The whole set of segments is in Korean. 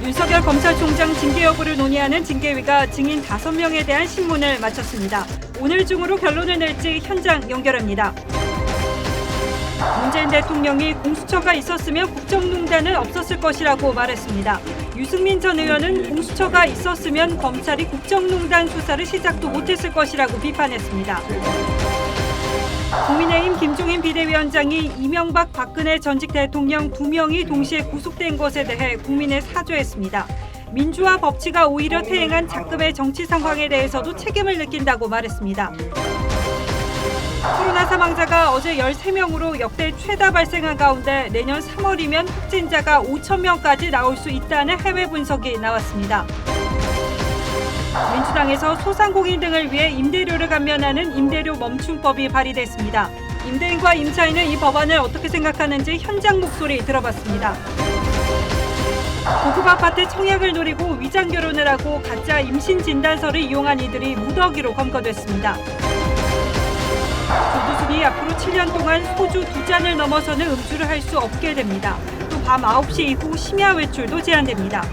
윤석열 검찰총장 징계 여부를 논의하는 징계위가 증인 5명에 대한 신문을 마쳤습니다. 오늘 중으로 결론을 낼지 현장 연결합니다. 문재인 대통령이 공수처가 있었으면 국정농단은 없었을 것이라고 말했습니다. 유승민 전 의원은 공수처가 있었으면 검찰이 국정농단 수사를 시작도 못했을 것이라고 비판했습니다. 국민의힘 김종인 비대위원장이 이명박 박근혜 전직 대통령 2명이 동시에 구속된 것에 대해 국민에 사죄했습니다. 민주화 법치가 오히려 태행한 작금의 정치 상황에 대해서도 책임을 느낀다고 말했습니다. 코로나 사망자가 어제 13명으로 역대 최다 발생한 가운데 내년 3월이면 확진자가 5천 명까지 나올 수 있다는 해외 분석이 나왔습니다. 민주당에서 소상공인 등을 위해 임대료를 감면하는 임대료 멈춤법이 발의됐습니다. 임대인과 임차인은 이 법안을 어떻게 생각하는지 현장 목소리 들어봤습니다. 고급 아파트 청약을 노리고 위장 결혼을 하고 가짜 임신 진단서를 이용한 이들이 무더기로 검거됐습니다. 조두순이 앞으로 7년 동안 소주 2잔을 넘어서는 음주를 할 수 없게 됩니다. 또 밤 9시 이후 심야 외출도 제한됩니다.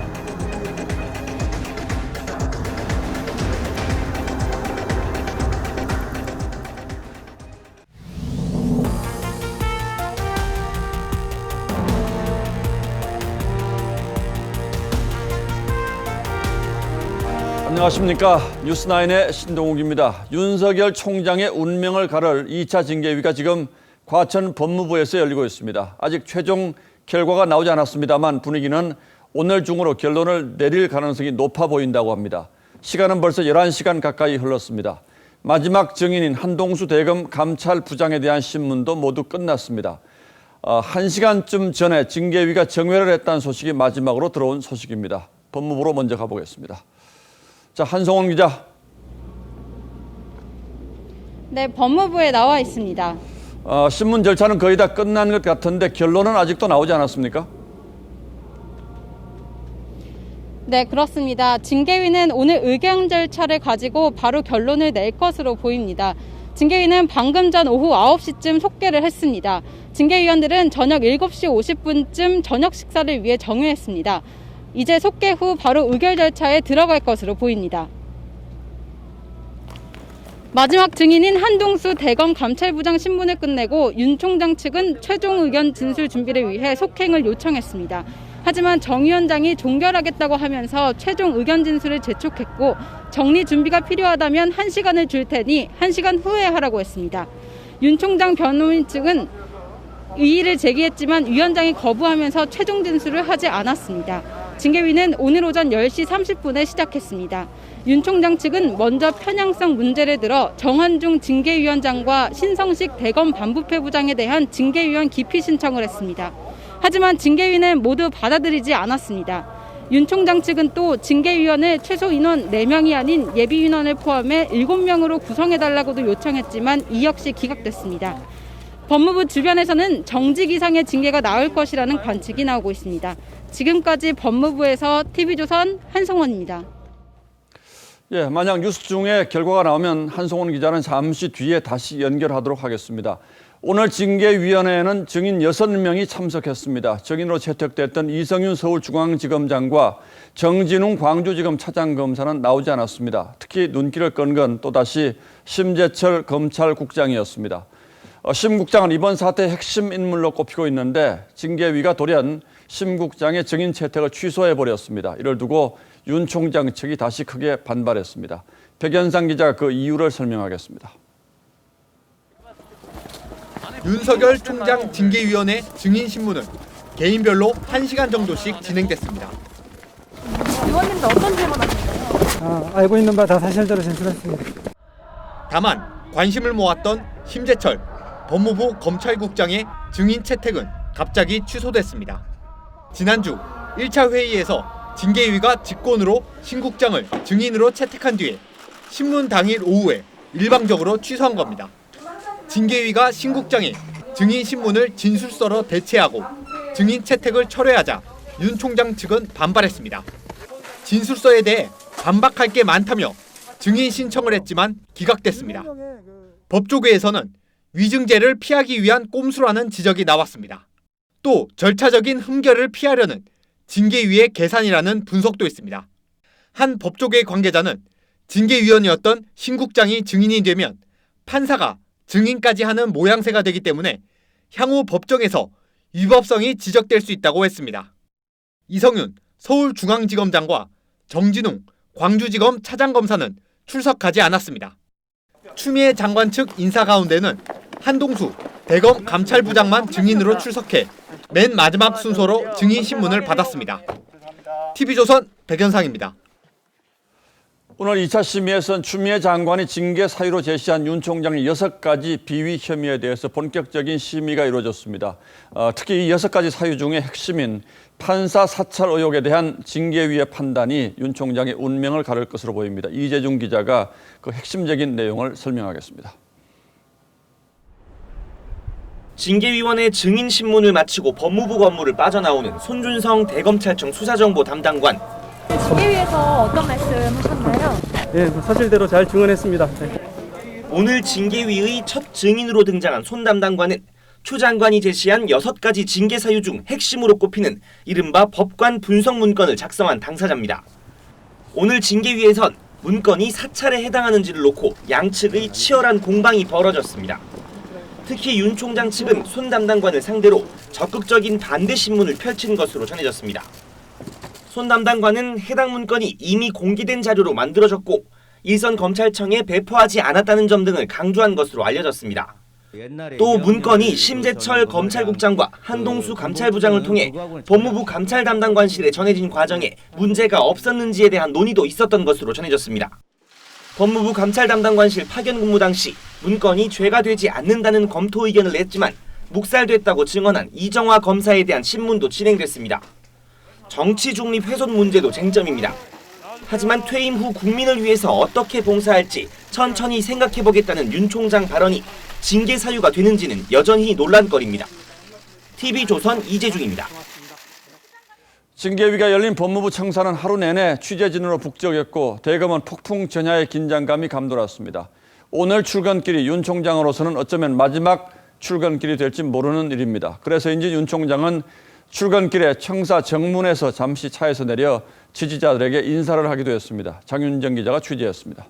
안녕하십니까. 뉴스9의 신동욱입니다. 윤석열 총장의 운명을 가를 2차 징계위가 지금 과천 법무부에서 열리고 있습니다. 아직 최종 결과가 나오지 않았습니다만 분위기는 오늘 중으로 결론을 내릴 가능성이 높아 보인다고 합니다. 시간은 벌써 11시간 가까이 흘렀습니다. 마지막 증인인 한동수 대검 감찰부장에 대한 신문도 모두 끝났습니다. 1시간쯤 전에 징계위가 정회를 했다는 소식이 마지막으로 들어온 소식입니다. 법무부로 먼저 가보겠습니다. 자, 한송원 기자. 네, 법무부에 나와 있습니다. 신문 절차는 거의 다 끝난 것 같은데 결론은 아직도 나오지 않았습니까? 네, 그렇습니다. 징계위는 오늘 의견 절차를 가지고 바로 결론을 낼 것으로 보입니다. 징계위는 방금 전 오후 9시쯤 속개를 했습니다. 징계위원들은 저녁 7시 50분쯤 저녁 식사를 위해 정회했습니다. 이제 속개 후 바로 의결 절차에 들어갈 것으로 보입니다. 마지막 증인인 한동수 대검 감찰부장 신문을 끝내고 윤 총장 측은 최종 의견 진술 준비를 위해 속행을 요청했습니다. 하지만 정 위원장이 종결하겠다고 하면서 최종 의견 진술을 재촉했고 정리 준비가 필요하다면 1시간을 줄 테니 1시간 후에 하라고 했습니다. 윤 총장 변호인 측은 이의를 제기했지만 위원장이 거부하면서 최종 진술을 하지 않았습니다. 징계위는 오늘 오전 10시 30분에 시작했습니다. 윤 총장 측은 먼저 편향성 문제를 들어 정한중 징계위원장과 신성식 대검 반부패부장에 대한 징계위원 기피 신청을 했습니다. 하지만 징계위는 모두 받아들이지 않았습니다. 윤 총장 측은 또 징계위원을 최소 인원 4명이 아닌 예비인원을 포함해 7명으로 구성해달라고도 요청했지만 이 역시 기각됐습니다. 법무부 주변에서는 정직 이상의 징계가 나올 것이라는 관측이 나오고 있습니다. 지금까지 법무부에서 TV조선 한송원입니다. 예, 만약 뉴스 중에 결과가 나오면 한송원 기자는 잠시 뒤에 다시 연결하도록 하겠습니다. 오늘 징계위원회에는 증인 6명이 참석했습니다. 증인으로 채택됐던 이성윤 서울중앙지검장과 정진웅 광주지검 차장검사는 나오지 않았습니다. 특히 눈길을 끈 건 또다시 심재철 검찰국장이었습니다. 심 국장은 이번 사태의 핵심 인물로 꼽히고 있는데 징계위가 돌연 심 국장의 증인 채택을 취소해버렸습니다. 이를 두고 윤 총장 측이 다시 크게 반발했습니다. 백연상 기자가 그 이유를 설명하겠습니다. 윤석열 총장 징계위원회 증인 신문은 개인별로 1시간 정도씩 진행됐습니다. 의원님도 어떤 질문하셨나요? 알고 있는 바 다 사실대로 진술했습니다. 다만 관심을 모았던 심재철 법무부 검찰국장의 증인 채택은 갑자기 취소됐습니다. 지난주 1차 회의에서 징계위가 직권으로 신 국장을 증인으로 채택한 뒤에 신문 당일 오후에 일방적으로 취소한 겁니다. 징계위가 신 국장의 증인 신문을 진술서로 대체하고 증인 채택을 철회하자 윤 총장 측은 반발했습니다. 진술서에 대해 반박할 게 많다며 증인 신청을 했지만 기각됐습니다. 법조계에서는 위증죄를 피하기 위한 꼼수라는 지적이 나왔습니다. 또 절차적인 흠결을 피하려는 징계위의 계산이라는 분석도 있습니다. 한 법조계 관계자는 징계위원이었던 신 국장이 증인이 되면 판사가 증인까지 하는 모양새가 되기 때문에 향후 법정에서 위법성이 지적될 수 있다고 했습니다. 이성윤 서울중앙지검장과 정진웅 광주지검 차장검사는 출석하지 않았습니다. 추미애 장관 측 인사 가운데는 한동수 대검 감찰부장만 증인으로 출석해 맨 마지막 순서로 증인 신문을 받았습니다. TV조선 백연상입니다. 오늘 2차 심의에선 추미애 장관이 징계 사유로 제시한 윤 총장의 6가지 비위 혐의에 대해서 본격적인 심의가 이루어졌습니다. 특히 이 6가지 사유 중에 핵심인 판사 사찰 의혹에 대한 징계위의 판단이 윤 총장의 운명을 가를 것으로 보입니다. 이재중 기자가 그 핵심적인 내용을 설명하겠습니다. 징계위원회 증인 신문을 마치고 법무부 건물을 빠져나오는 손준성 대검찰청 수사정보 담당관. 징계위에서 어떤 말씀 하셨나요? 네, 사실대로 잘 증언했습니다. 네. 오늘 징계위의 첫 증인으로 등장한 손 담당관은 추 장관이 제시한 6가지 징계 사유 중 핵심으로 꼽히는 이른바 법관 분석 문건을 작성한 당사자입니다. 오늘 징계위에선 문건이 사찰에 해당하는지를 놓고 양측의 치열한 공방이 벌어졌습니다. 특히 윤 총장 측은 손 담당관을 상대로 적극적인 반대 신문을 펼친 것으로 전해졌습니다. 손 담당관은 해당 문건이 이미 공개된 자료로 만들어졌고 일선 검찰청에 배포하지 않았다는 점 등을 강조한 것으로 알려졌습니다. 또 문건이 심재철 검찰국장과 한동수 감찰부장을 통해 법무부 감찰 담당관실에 전해진 과정에 문제가 없었는지에 대한 논의도 있었던 것으로 전해졌습니다. 법무부 감찰 담당관실 파견 근무 당시 문건이 죄가 되지 않는다는 검토 의견을 냈지만 묵살됐다고 증언한 이정화 검사에 대한 신문도 진행됐습니다. 정치 중립 훼손 문제도 쟁점입니다. 하지만 퇴임 후 국민을 위해서 어떻게 봉사할지 천천히 생각해보겠다는 윤 총장 발언이 징계 사유가 되는지는 여전히 논란거리입니다. TV조선 이재중입니다. 징계위가 열린 법무부 청사는 하루 내내 취재진으로 북적였고 대검은 폭풍 전야의 긴장감이 감돌았습니다. 오늘 출근길이 윤 총장으로서는 어쩌면 마지막 출근길이 될지 모르는 일입니다. 그래서인지 윤 총장은 출근길에 청사 정문에서 잠시 차에서 내려 지지자들에게 인사를 하기도 했습니다. 장윤정 기자가 취재했습니다.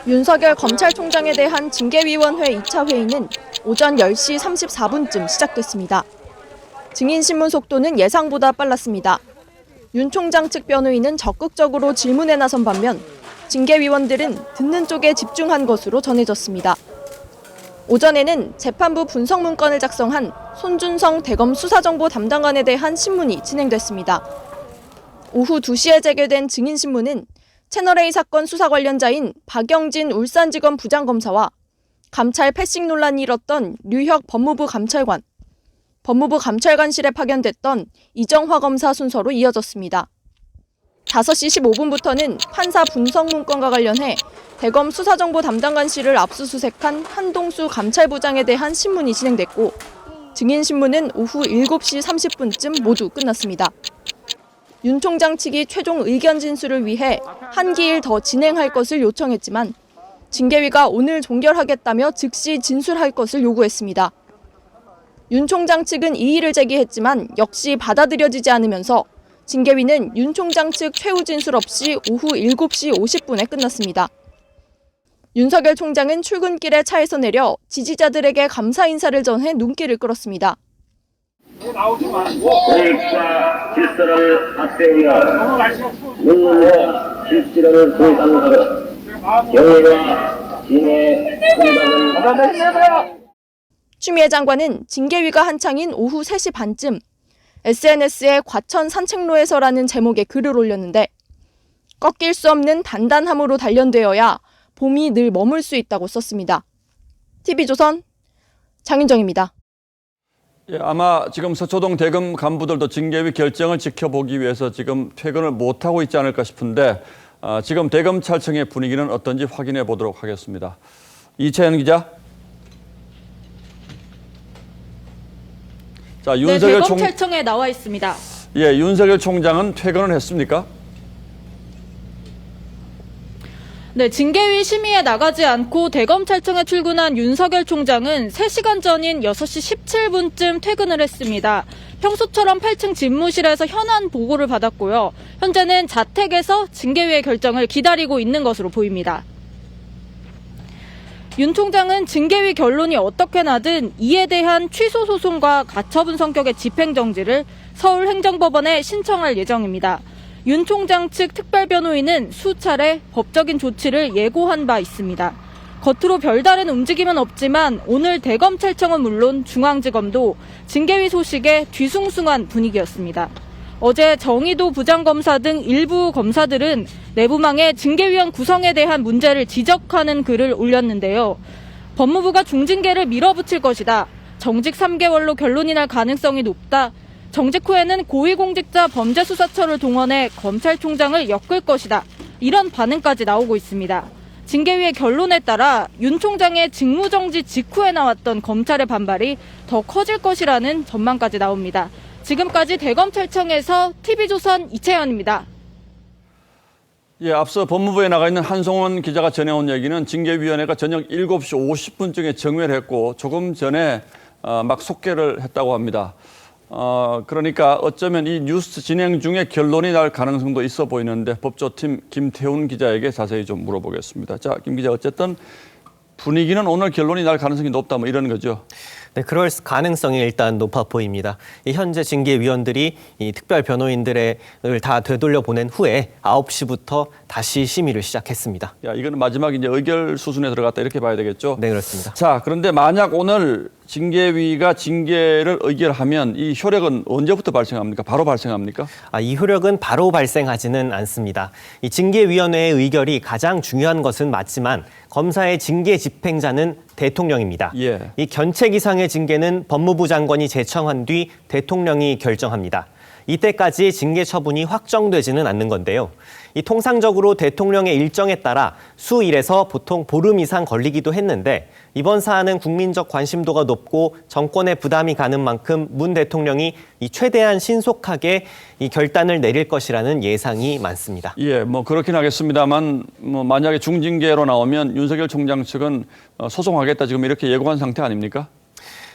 윤석열 검찰총장에 대한 징계위원회 2차 회의는 오전 10시 34분쯤 시작됐습니다. 증인신문 속도는 예상보다 빨랐습니다. 윤 총장 측 변호인은 적극적으로 질문에 나선 반면 징계위원들은 듣는 쪽에 집중한 것으로 전해졌습니다. 오전에는 재판부 분석 문건을 작성한 손준성 대검 수사정보 담당관에 대한 신문이 진행됐습니다. 오후 2시에 재개된 증인신문은 채널A 사건 수사 관련자인 박영진 울산지검 부장검사와 감찰 패싱 논란이 일었던 류혁 법무부 감찰관, 법무부 감찰관실에 파견됐던 이정화 검사 순서로 이어졌습니다. 5시 15분부터는 판사 분석 문건과 관련해 대검 수사정보 담당관실을 압수수색한 한동수 감찰부장에 대한 신문이 진행됐고 증인신문은 오후 7시 30분쯤 모두 끝났습니다. 윤 총장 측이 최종 의견 진술을 위해 한 기일 더 진행할 것을 요청했지만 징계위가 오늘 종결하겠다며 즉시 진술할 것을 요구했습니다. 윤 총장 측은 이의를 제기했지만 역시 받아들여지지 않으면서 징계위는 윤 총장 측 최후 진술 없이 오후 7시 50분에 끝났습니다. 윤석열 총장은 출근길에 차에서 내려 지지자들에게 감사 인사를 전해 눈길을 끌었습니다. 5일차 질서를 앞세우며 눈물로 질서를 보상하고 경위와 진의 공방을 추미애 장관은 징계위가 한창인 오후 3시 반쯤 SNS에 과천 산책로에서라는 제목의 글을 올렸는데 꺾일 수 없는 단단함으로 단련되어야 봄이 늘 머물 수 있다고 썼습니다. TV조선 장윤정입니다. 예, 아마 지금 서초동 대검 간부들도 징계위 결정을 지켜보기 위해서 지금 퇴근을 못하고 있지 않을까 싶은데 지금 대검찰청의 분위기는 어떤지 확인해 보도록 하겠습니다. 이채연 기자. 자, 윤석열 대검찰청에 나와 있습니다. 예, 윤석열 총장은 퇴근을 했습니까? 네, 징계위 심의에 나가지 않고 대검찰청에 출근한 윤석열 총장은 3시간 전인 6시 17분쯤 퇴근을 했습니다. 평소처럼 8층 집무실에서 현안 보고를 받았고요. 현재는 자택에서 징계위의 결정을 기다리고 있는 것으로 보입니다. 윤 총장은 징계위 결론이 어떻게 나든 이에 대한 취소 소송과 가처분 성격의 집행정지를 서울행정법원에 신청할 예정입니다. 윤 총장 측 특별변호인은 수차례 법적인 조치를 예고한 바 있습니다. 겉으로 별다른 움직임은 없지만 오늘 대검찰청은 물론 중앙지검도 징계위 소식에 뒤숭숭한 분위기였습니다. 어제 정의도 부장검사 등 일부 검사들은 내부망에 징계위원 구성에 대한 문제를 지적하는 글을 올렸는데요. 법무부가 중징계를 밀어붙일 것이다. 정직 3개월로 결론이 날 가능성이 높다. 정직 후에는 고위공직자 범죄수사처를 동원해 검찰총장을 엮을 것이다. 이런 반응까지 나오고 있습니다. 징계위의 결론에 따라 윤 총장의 직무정지 직후에 나왔던 검찰의 반발이 더 커질 것이라는 전망까지 나옵니다. 지금까지 대검찰청에서 TV조선 이채연입니다. 예, 앞서 법무부에 나가 있는 한송원 기자가 전해온 얘기는 징계위원회가 저녁 7시 50분쯤에 정회를 했고 조금 전에 막 속개를 했다고 합니다. 그러니까 어쩌면 이 뉴스 진행 중에 결론이 날 가능성도 있어 보이는데 법조팀 김태훈 기자에게 자세히 좀 물어보겠습니다. 자, 김 기자, 어쨌든 분위기는 오늘 결론이 날 가능성이 높다 뭐 이런 거죠. 네, 그럴 가능성이 일단 높아 보입니다. 현재 징계위원들이 이 특별 변호인들을 다 되돌려 보낸 후에 9시부터 다시 심의를 시작했습니다. 야, 이거는 마지막 이제 의결 수순에 들어갔다 이렇게 봐야 되겠죠? 네, 그렇습니다. 자, 그런데 만약 오늘 징계위가 징계를 의결하면 이 효력은 언제부터 발생합니까? 바로 발생합니까? 이 효력은 바로 발생하지는 않습니다. 이 징계위원회의 의결이 가장 중요한 것은 맞지만 검사의 징계 집행자는 대통령입니다. 예. 이 견책 이상의 징계는 법무부 장관이 제청한 뒤 대통령이 결정합니다. 이때까지 징계 처분이 확정되지는 않는 건데요. 이 통상적으로 대통령의 일정에 따라 수일에서 보통 보름 이상 걸리기도 했는데 이번 사안은 국민적 관심도가 높고 정권의 부담이 가는 만큼 문 대통령이 이 최대한 신속하게 이 결단을 내릴 것이라는 예상이 많습니다. 예, 뭐 그렇긴 하겠습니다만 만약에 중징계로 나오면 윤석열 총장 측은 소송하겠다 지금 이렇게 예고한 상태 아닙니까?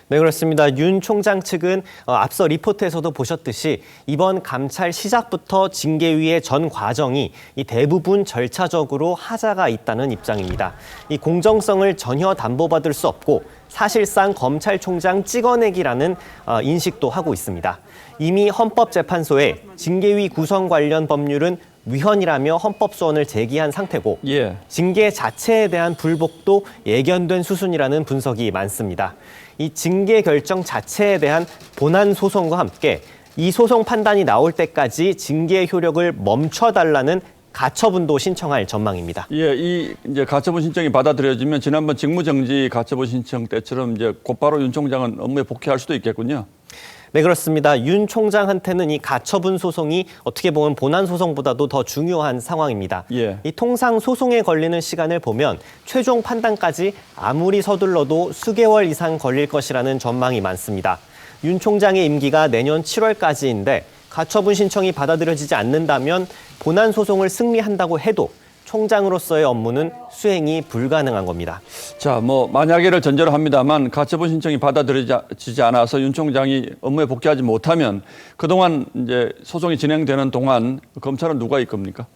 네, 그렇습니다. 윤 총장 측은 앞서 리포트에서도 보셨듯이 이번 감찰 시작부터 징계위의 전 과정이 이 대부분 절차적으로 하자가 있다는 입장입니다. 이 공정성을 전혀 담보받을 수 없고 사실상 검찰총장 찍어내기라는 인식도 하고 있습니다. 이미 헌법재판소에 징계위 구성 관련 법률은 위헌이라며 헌법소원을 제기한 상태고 예. 징계 자체에 대한 불복도 예견된 수순이라는 분석이 많습니다. 이 징계 결정 자체에 대한 본안 소송과 함께 이 소송 판단이 나올 때까지 징계 효력을 멈춰달라는 가처분도 신청할 전망입니다. 예, 이 이제 가처분 신청이 받아들여지면 지난번 직무정지 가처분 신청 때처럼 이제 곧바로 윤 총장은 업무에 복귀할 수도 있겠군요. 네, 그렇습니다. 윤 총장한테는 이 가처분 소송이 어떻게 보면 본안 소송보다도 더 중요한 상황입니다. 예. 이 통상 소송에 걸리는 시간을 보면 최종 판단까지 아무리 서둘러도 수개월 이상 걸릴 것이라는 전망이 많습니다. 윤 총장의 임기가 내년 7월까지인데 가처분 신청이 받아들여지지 않는다면 본안 소송을 승리한다고 해도 총장으로서의 업무는 수행이 불가능한 겁니다. 자, 뭐 만약에를 전제로 합니다만 가처분 신청이 받아들여지지 않아서 윤 총장이 업무에 복귀하지 못하면 그동안 이제 소송이 진행되는 동안 검찰은 누가 있을 겁니까?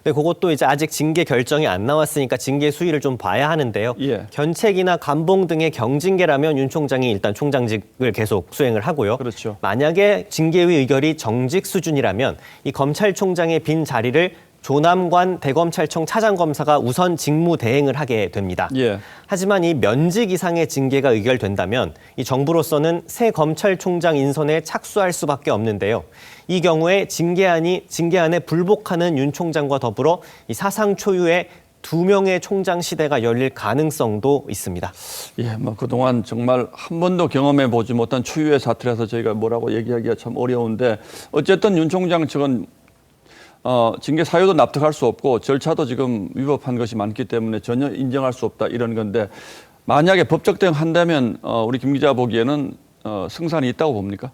네, 그것도 이제 아직 징계 결정이 안 나왔으니까 징계 수위를 좀 봐야 하는데요. 예. 견책이나 감봉 등의 경징계라면 윤 총장이 일단 총장직을 계속 수행을 하고요. 그렇죠. 만약에 징계위 의결이 정직 수준이라면 이 검찰총장의 빈 자리를 조남관 대검찰청 차장검사가 우선 직무 대행을 하게 됩니다. 예. 하지만 이 면직 이상의 징계가 의결된다면 이 정부로서는 새 검찰총장 인선에 착수할 수밖에 없는데요. 이 경우에 징계안에 불복하는 윤 총장과 더불어 이 사상 초유의 2명의 총장 시대가 열릴 가능성도 있습니다. 예, 뭐 그동안 정말 한 번도 경험해 보지 못한 초유의 사태라서 저희가 뭐라고 얘기하기가 참 어려운데 어쨌든 윤 총장 측은 징계 사유도 납득할 수 없고 절차도 지금 위법한 것이 많기 때문에 전혀 인정할 수 없다 이런 건데 만약에 법적 대응한다면 우리 김 기자 보기에는 승산이 있다고 봅니까?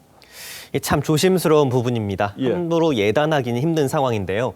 참 조심스러운 부분입니다. 예. 함부로 예단하기는 힘든 상황인데요.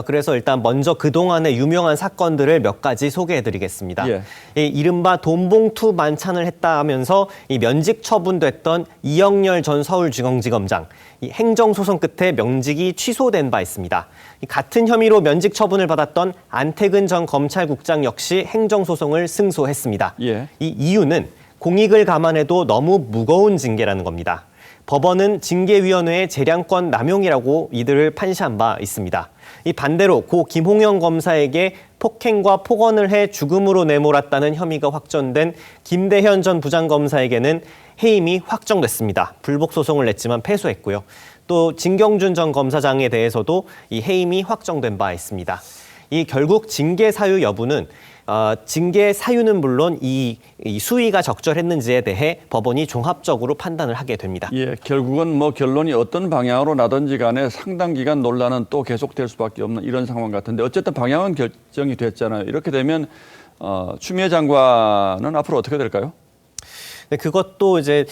그래서 일단 먼저 그동안의 유명한 사건들을 몇 가지 소개해드리겠습니다. 예. 이 이른바 돈봉투 만찬을 했다 하면서 이 면직 처분됐던 이영렬 전 서울중앙지검장, 이 행정소송 끝에 명직이 취소된 바 있습니다. 같은 혐의로 면직 처분을 받았던 안태근 전 검찰국장 역시 행정소송을 승소했습니다. 예. 이 이유는 공익을 감안해도 너무 무거운 징계라는 겁니다. 법원은 징계위원회의 재량권 남용이라고 이들을 판시한 바 있습니다. 이 반대로 고 김홍영 검사에게 폭행과 폭언을 해 죽음으로 내몰았다는 혐의가 확정된 김대현 전 부장검사에게는 해임이 확정됐습니다. 불복 소송을 냈지만 패소했고요. 또 진경준 전 검사장에 대해서도 이 해임이 확정된 바 있습니다. 이 결국 징계 사유 여부는 징계 사유는 물론 이 수위가 적절했는지에 대해 법원이 종합적으로 판단을 하게 됩니다. 예, 결국은 뭐 결론이 어떤 방향으로 나든지 간에 상당 기간 논란은 또 계속될 수밖에 없는 이런 상황 같은데 어쨌든 방향은 결정이 됐잖아요. 이렇게 되면 추미애 장관은 앞으로 어떻게 될까요? 네, 그것도 이제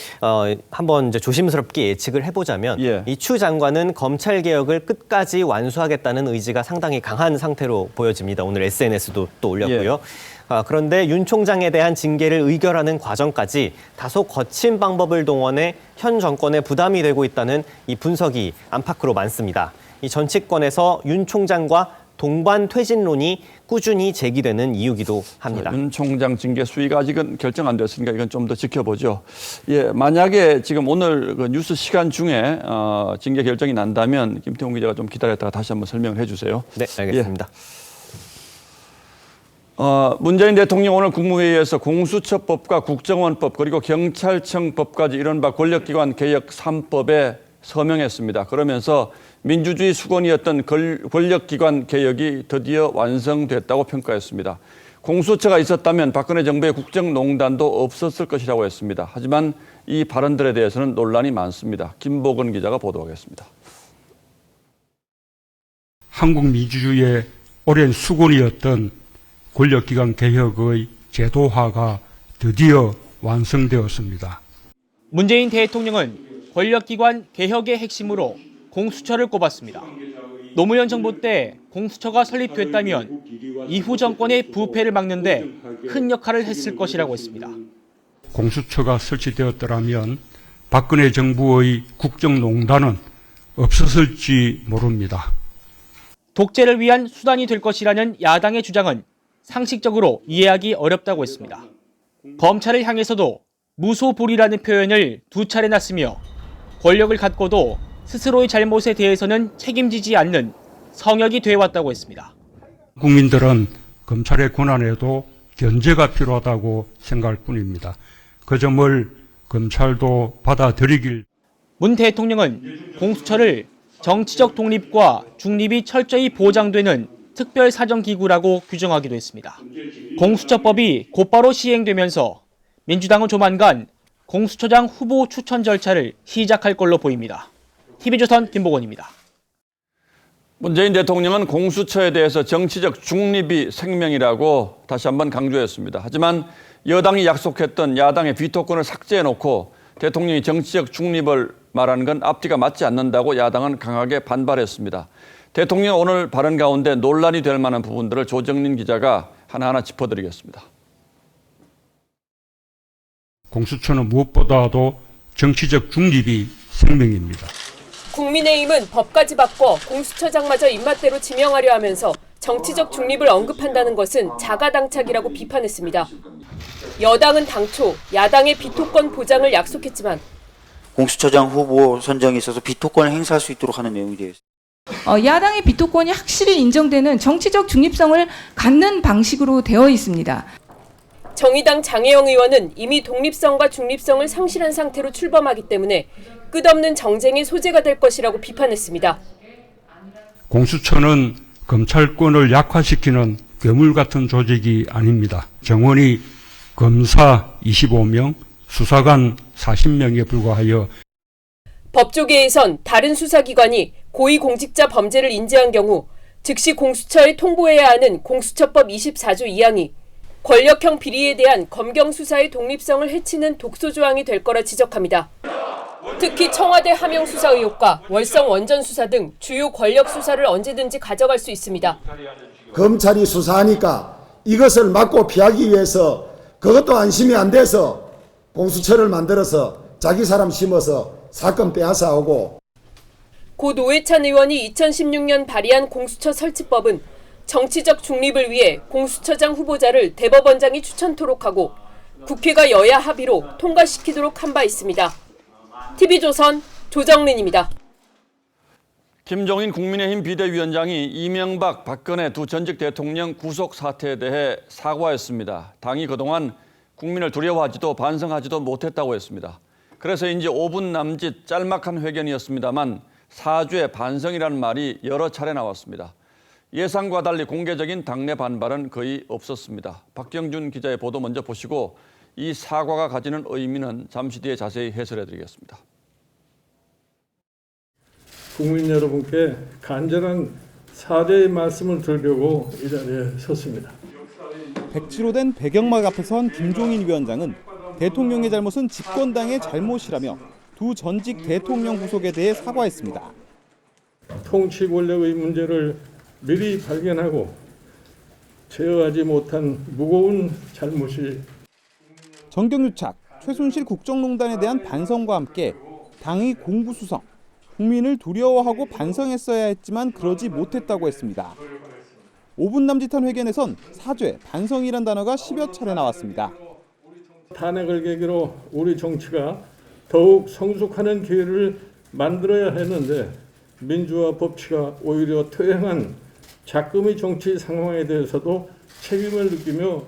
한번 이제 조심스럽게 예측을 해보자면 예. 이 추 장관은 검찰 개혁을 끝까지 완수하겠다는 의지가 상당히 강한 상태로 보여집니다. 오늘 SNS도 또 올렸고요. 그런데 윤 총장에 대한 징계를 의결하는 과정까지 다소 거친 방법을 동원해 현 정권에 부담이 되고 있다는 이 분석이 안팎으로 많습니다. 이 정치권에서 윤 총장과 동반 퇴진론이 꾸준히 제기되는 이유기도 합니다. 윤 총장 징계 수위가 아직은 결정 안 됐으니까 이건 좀 더 지켜보죠. 예, 만약에 지금 오늘 그 뉴스 시간 중에 징계 결정이 난다면 김태훈 기자가 좀 기다렸다가 다시 한번 설명을 해주세요. 네, 알겠습니다. 문재인 대통령 오늘 국무회의에서 공수처법과 국정원법 그리고 경찰청법까지 이른바 권력기관 개혁 3법에 서명했습니다. 그러면서 민주주의 수건이었던 권력기관 개혁이 드디어 완성됐다고 평가했습니다. 공수처가 있었다면 박근혜 정부의 국정농단도 없었을 것이라고 했습니다. 하지만 이 발언들에 대해서는 논란이 많습니다. 김복은 기자가 보도하겠습니다. 한국 민주주의의 오랜 수건이었던 권력기관 개혁의 제도화가 드디어 완성되었습니다. 문재인 대통령은 권력기관 개혁의 핵심으로 공수처를 꼽았습니다. 노무현 정부 때 공수처가 설립됐다면 이후 정권의 부패를 막는 데 큰 역할을 했을 것이라고 했습니다. 공수처가 설치되었더라면 박근혜 정부의 국정농단은 없었을지 모릅니다. 독재를 위한 수단이 될 것이라는 야당의 주장은 상식적으로 이해하기 어렵다고 했습니다. 검찰을 향해서도 무소불위라는 표현을 2차례나 쓰며 권력을 갖고도 스스로의 잘못에 대해서는 책임지지 않는 성역이 되어왔다고 했습니다. 국민들은 검찰의 권한에도 견제가 필요하다고 생각할 뿐입니다. 그 점을 검찰도 받아들이길. 문 대통령은 공수처를 정치적 독립과 중립이 철저히 보장되는 특별사정기구라고 규정하기도 했습니다. 공수처법이 곧바로 시행되면서 민주당은 조만간 공수처장 후보 추천 절차를 시작할 걸로 보입니다. TV조선 김복원입니다. 문재인 대통령은 공수처에 대해서 정치적 중립이 생명이라고 다시 한번 강조했습니다. 하지만 여당이 약속했던 야당의 비토권을 삭제해놓고 대통령이 정치적 중립을 말하는 건 앞뒤가 맞지 않는다고 야당은 강하게 반발했습니다. 대통령 오늘 발언 가운데 논란이 될 만한 부분들을 조정린 기자가 하나하나 짚어드리겠습니다. 공수처는 무엇보다도 정치적 중립이 생명입니다. 국민의힘은 법까지 바꿔 공수처장마저 입맛대로 지명하려 하면서 정치적 중립을 언급한다는 것은 자가당착이라고 비판했습니다. 여당은 당초 야당의 비토권 보장을 약속했지만 공수처장 후보 선정에 있어서 비토권을 행사할 수 있도록 하는 내용이 되어 있습니다. 야당의 비토권이 확실히 인정되는 정치적 중립성을 갖는 방식으로 되어 있습니다. 정의당 장혜영 의원은 이미 독립성과 중립성을 상실한 상태로 출범하기 때문에 끝없는 정쟁의 소재가 될 것이라고 비판했습니다. 공수처는 검찰권을 약화시키는 괴물 같은 조직이 아닙니다. 정원이 검사 25명, 수사관 40명에 불과하여 법조계에선 다른 수사기관이 고위공직자 범죄를 인지한 경우 즉시 공수처에 통보해야 하는 공수처법 24조 2항이 권력형 비리에 대한 검경 수사의 독립성을 해치는 독소 조항이 될 거라 지적합니다. 특히 청와대 하명 수사 의혹과 월성 원전 수사 등 주요 권력 수사를 언제든지 가져갈 수 있습니다. 검찰이 수사하니까 이것을 막고 피하기 위해서 그것도 안심이 안 돼서 공수처를 만들어서 자기 사람 심어서 사건 빼앗아오고. 고 노회찬 의원이 2016년 발의한 공수처 설치법은 정치적 중립을 위해 공수처장 후보자를 대법원장이 추천토록 하고 국회가 여야 합의로 통과시키도록 한 바 있습니다. TV조선 조정린입니다. 김종인 국민의힘 비대위원장이 이명박, 박근혜 두 전직 대통령 구속 사태에 대해 사과했습니다. 당이 그동안 국민을 두려워하지도 반성하지도 못했다고 했습니다. 그래서인지 5분 남짓 짤막한 회견이었습니다만 사죄, 반성이라는 말이 여러 차례 나왔습니다. 예상과 달리 공개적인 당내 반발은 거의 없었습니다. 박경준 기자의 보도 먼저 보시고 이 사과가 가지는 의미는 잠시 뒤에 자세히 해설해드리겠습니다. 국민 여러분께 간절한 사죄의 말씀을 드리려고 이 자리에 섰습니다. 백지로 된 배경막 앞에 선 김종인 위원장은 대통령의 잘못은 집권당의 잘못이라며 두 전직 대통령 구속에 대해 사과했습니다. 통치 권력의 문제를 미리 발견하고 제어하지 못한 무거운 잘못이 정경유착, 최순실 국정농단에 대한 반성과 함께 당의 공부수성, 국민을 두려워하고 반성했어야 했지만 그러지 못했다고 했습니다. 5분 남짓한 회견에선 사죄, 반성이란 단어가 10여 차례 나왔습니다. 탄핵을 계기로 우리 정치가 더욱 성숙하는 기회를 만들어야 했는데 민주화 법치가 오히려 퇴행한 작금의 정치 상황에 대해서도 책임을 느끼며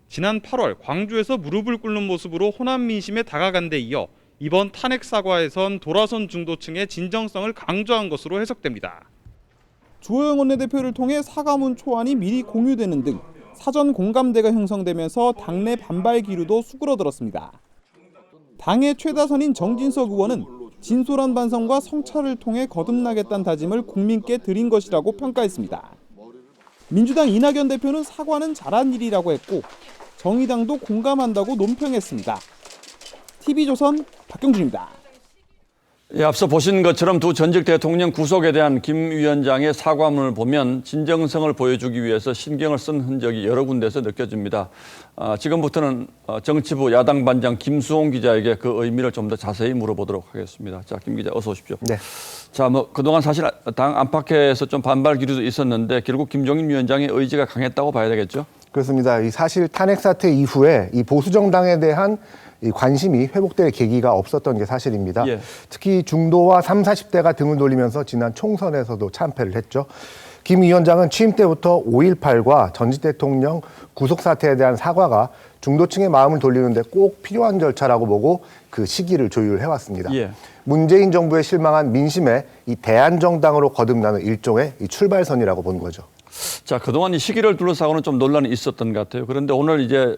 지난 8월 광주에서 무릎을 꿇는 모습으로 호남 민심에 다가간 데 이어 이번 탄핵 사과에선 돌아선 중도층의 진정성을 강조한 것으로 해석됩니다. 주호영 원내대표를 통해 사과문 초안이 미리 공유되는 등 사전 공감대가 형성되면서 당내 반발 기류도 수그러들었습니다. 당의 최다선인 정진석 의원은 진솔한 반성과 성찰을 통해 거듭나겠다는 다짐을 국민께 드린 것이라고 평가했습니다. 민주당 이낙연 대표는 사과는 잘한 일이라고 했고 정의당도 공감한다고 논평했습니다. TV조선 박경준입니다. 예, 앞서 보신 것처럼 두 전직 대통령 구속에 대한 김 위원장의 사과문을 보면 진정성을 보여주기 위해서 신경을 쓴 흔적이 여러 군데서 느껴집니다. 지금부터는 정치부 야당 반장 김수홍 기자에게 그 의미를 좀 더 자세히 물어보도록 하겠습니다. 자, 김 기자 어서 오십시오. 네. 자, 그동안 사실 당 안팎에서 좀 반발 기류도 있었는데 결국 김종인 위원장의 의지가 강했다고 봐야 되겠죠? 그렇습니다. 사실 탄핵 사태 이후에 이 보수 정당에 대한 이 관심이 회복될 계기가 없었던 게 사실입니다. 예. 특히 중도와 30, 40대가 등을 돌리면서 지난 총선에서도 참패를 했죠. 김 위원장은 취임 때부터 5.18과 전직 대통령 구속 사태에 대한 사과가 중도층의 마음을 돌리는데 꼭 필요한 절차라고 보고 그 시기를 조율해왔습니다. 예. 문재인 정부에 실망한 민심에 이 대안정당으로 거듭나는 일종의 이 출발선이라고 보는 거죠. 자, 그동안 이 시기를 둘러싸고는 좀 논란이 있었던 것 같아요. 그런데 오늘 이제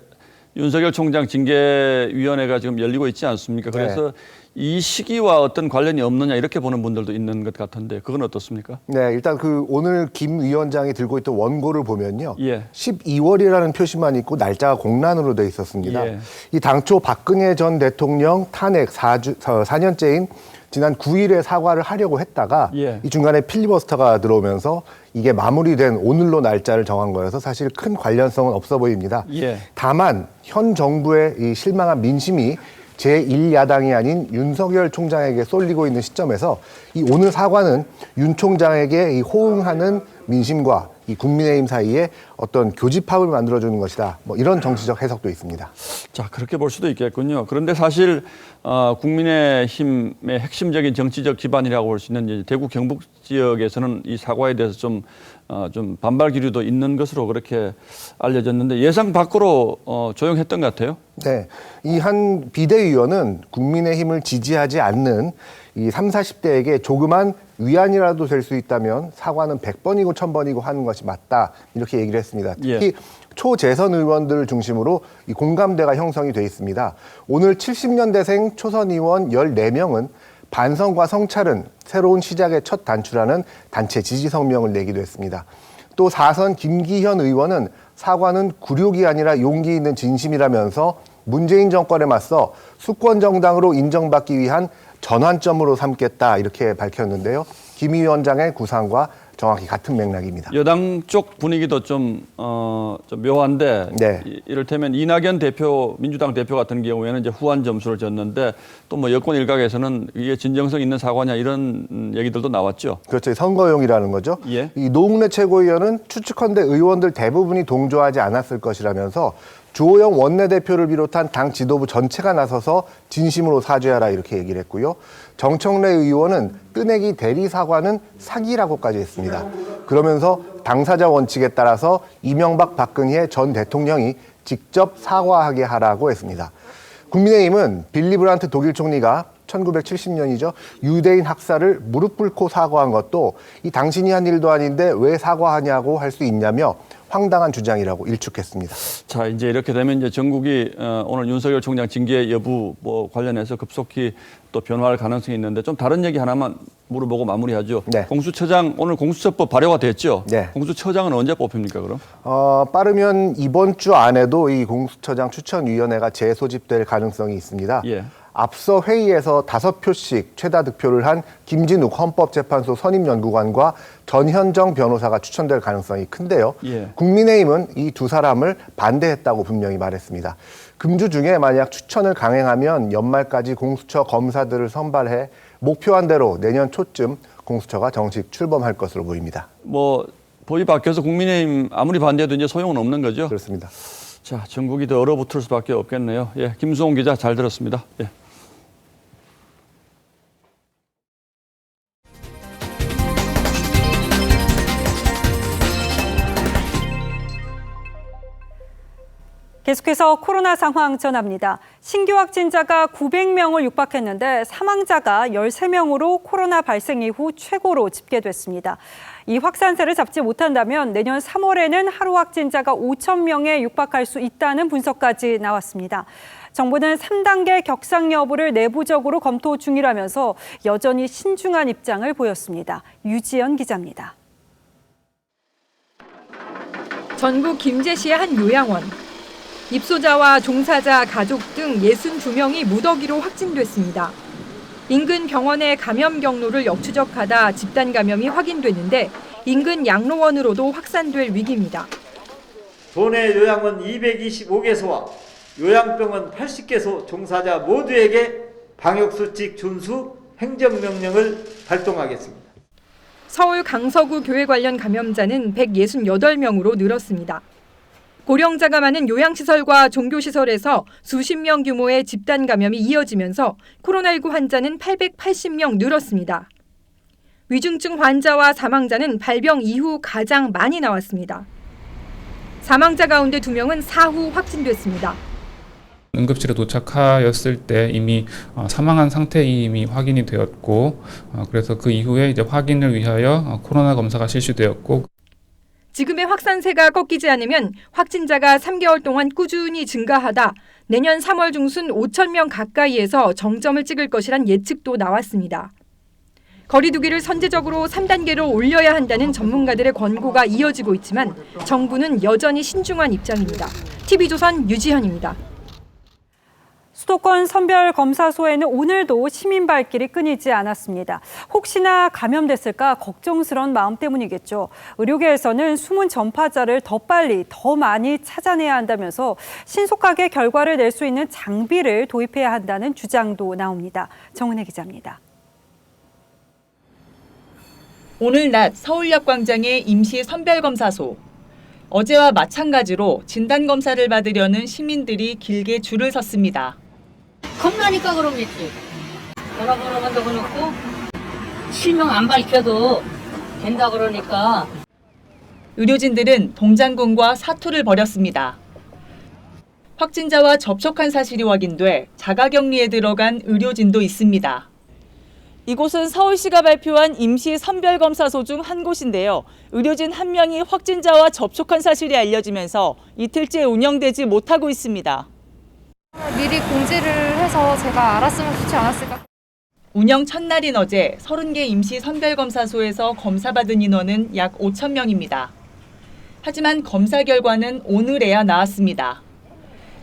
윤석열 총장 징계위원회가 지금 열리고 있지 않습니까? 그래서 네. 이 시기와 어떤 관련이 없느냐 이렇게 보는 분들도 있는 것 같은데 그건 어떻습니까? 네, 일단 오늘 김 위원장이 들고 있던 원고를 보면요. 예. 12월이라는 표시만 있고 날짜가 공란으로 돼 있었습니다. 예. 이 당초 박근혜 전 대통령 탄핵 4년째인 지난 9일에 사과를 하려고 했다가 예. 이 중간에 필리버스터가 들어오면서 이게 마무리된 오늘로 날짜를 정한 거여서 사실 큰 관련성은 없어 보입니다. 예. 다만 현 정부의 이 실망한 민심이 제1야당이 아닌 윤석열 총장에게 쏠리고 있는 시점에서 이 오늘 사과는 윤 총장에게 이 호응하는 민심과 이 국민의힘 사이에 어떤 교집합을 만들어주는 것이다. 뭐 이런 정치적 해석도 있습니다. 자, 그렇게 볼 수도 있겠군요. 그런데 사실 국민의힘의 핵심적인 정치적 기반이라고 볼 수 있는 대구 경북 지역에서는 이 사과에 대해서 좀 반발 기류도 있는 것으로 그렇게 알려졌는데 예상 밖으로 조용했던 것 같아요. 네, 이 한 비대위원은 국민의힘을 지지하지 않는 이 30, 40대에게 조그만 위안이라도 될 수 있다면 사과는 100번이고 1000번이고 하는 것이 맞다 이렇게 얘기를 했습니다. 특히 예. 초재선 의원들을 중심으로 이 공감대가 형성이 돼 있습니다. 오늘 70년대생 초선 의원 14명은 반성과 성찰은 새로운 시작의 첫 단추라는 단체 지지 성명을 내기도 했습니다. 또 4선 김기현 의원은 사과는 굴욕이 아니라 용기 있는 진심이라면서 문재인 정권에 맞서 수권 정당으로 인정받기 위한 전환점으로 삼겠다 이렇게 밝혔는데요. 김 위원장의 구상과 정확히 같은 맥락입니다. 여당 쪽 분위기도 좀 묘한데 네. 이를테면 이낙연 대표, 민주당 대표 같은 경우에는 이제 후한 점수를 줬는데 또 뭐 여권 일각에서는 이게 진정성 있는 사과냐 이런 얘기들도 나왔죠. 그렇죠. 선거용이라는 거죠. 예. 이 노웅래 최고위원은 추측컨대 의원들 대부분이 동조하지 않았을 것이라면서 주호영 원내대표를 비롯한 당 지도부 전체가 나서서 진심으로 사죄하라 이렇게 얘기를 했고요. 정청래 의원은 뜨내기 대리 사과는 사기라고까지 했습니다. 그러면서 당사자 원칙에 따라서 이명박 박근혜 전 대통령이 직접 사과하게 하라고 했습니다. 국민의힘은 빌리 브란트 독일 총리가 1970년이죠. 유대인 학살을 무릎 꿇고 사과한 것도 이 당신이 한 일도 아닌데 왜 사과하냐고 할 수 있냐며 황당한 주장이라고 일축했습니다. 자, 이제 이렇게 되면 이제 전국이 오늘 윤석열 총장 징계 여부 관련해서 급속히 또 변화할 가능성이 있는데 좀 다른 얘기 하나만 물어보고 마무리하죠. 네. 공수처장 오늘 공수처법 발효가 됐죠. 네. 공수처장은 언제 뽑힙니까, 그럼? 빠르면 이번 주 안에도 이 공수처장 추천위원회가 재소집될 가능성이 있습니다. 예. 앞서 회의에서 5표씩 최다 득표를 한 김진욱 헌법재판소 선임연구관과 전현정 변호사가 추천될 가능성이 큰데요. 예. 국민의힘은 이 두 사람을 반대했다고 분명히 말했습니다. 금주 중에 만약 추천을 강행하면 연말까지 공수처 검사들을 선발해 목표한 대로 내년 초쯤 공수처가 정식 출범할 것으로 보입니다. 뭐 법이 바뀌어서 국민의힘 아무리 반대해도 이제 소용은 없는 거죠. 그렇습니다. 자, 전국이 더 얼어붙을 수밖에 없겠네요. 예, 김수홍 기자 잘 들었습니다. 예. 계속해서 코로나 상황 전합니다. 신규 확진자가 900명을 육박했는데 사망자가 13명으로 코로나 발생 이후 최고로 집계됐습니다. 이 확산세를 잡지 못한다면 내년 3월에는 하루 확진자가 5,000명에 육박할 수 있다는 분석까지 나왔습니다. 정부는 3단계 격상 여부를 내부적으로 검토 중이라면서 여전히 신중한 입장을 보였습니다. 유지연 기자입니다. 전국 김제시의 한 요양원. 입소자와 종사자, 가족 등 62명이 무더기로 확진됐습니다. 인근 병원의 감염 경로를 역추적하다 집단 감염이 확인됐는데 인근 양로원으로도 확산될 위기입니다. 도내 요양원 225개소와 요양병원 80개소 종사자 모두에게 방역수칙 준수 행정명령을 발동하겠습니다. 서울 강서구 교회 관련 감염자는 168명으로 늘었습니다. 고령자가 많은 요양시설과 종교시설에서 수십 명 규모의 집단 감염이 이어지면서 코로나19 환자는 880명 늘었습니다. 위중증 환자와 사망자는 발병 이후 가장 많이 나왔습니다. 사망자 가운데 2명은 사후 확진됐습니다. 응급실에 도착하였을 때 이미 사망한 상태임이 확인이 되었고, 그래서 그 이후에 이제 확인을 위하여 코로나 검사가 실시되었고. 지금의 확산세가 꺾이지 않으면 확진자가 3개월 동안 꾸준히 증가하다 내년 3월 중순 5,000명 가까이에서 정점을 찍을 것이란 예측도 나왔습니다. 거리 두기를 선제적으로 3단계로 올려야 한다는 전문가들의 권고가 이어지고 있지만 정부는 여전히 신중한 입장입니다. TV조선 유지현입니다. 수도권 선별검사소에는 오늘도 시민 발길이 끊이지 않았습니다. 혹시나 감염됐을까 걱정스러운 마음 때문이겠죠. 의료계에서는 숨은 전파자를 더 빨리, 더 많이 찾아내야 한다면서 신속하게 결과를 낼 수 있는 장비를 도입해야 한다는 주장도 나옵니다. 정은혜 기자입니다. 오늘 낮 서울역 광장의 임시 선별검사소. 어제와 마찬가지로 진단검사를 받으려는 시민들이 길게 줄을 섰습니다. 겁나니까 그러겠지. 뭐라고 적어놓고 실명 안 밝혀도 된다 그러니까. 의료진들은 동장군과 사투를 벌였습니다. 확진자와 접촉한 사실이 확인돼 자가격리에 들어간 의료진도 있습니다. 이곳은 서울시가 발표한 임시 선별검사소 중 한 곳인데요. 의료진 1명이 확진자와 접촉한 사실이 알려지면서 이틀째 운영되지 못하고 있습니다. 미리 공지를 해서 제가 알았으면 좋지 않았을까. 운영 첫날인 어제 30개 임시 선별검사소에서 검사받은 인원은 약 5,000명입니다. 하지만 검사 결과는 오늘에야 나왔습니다.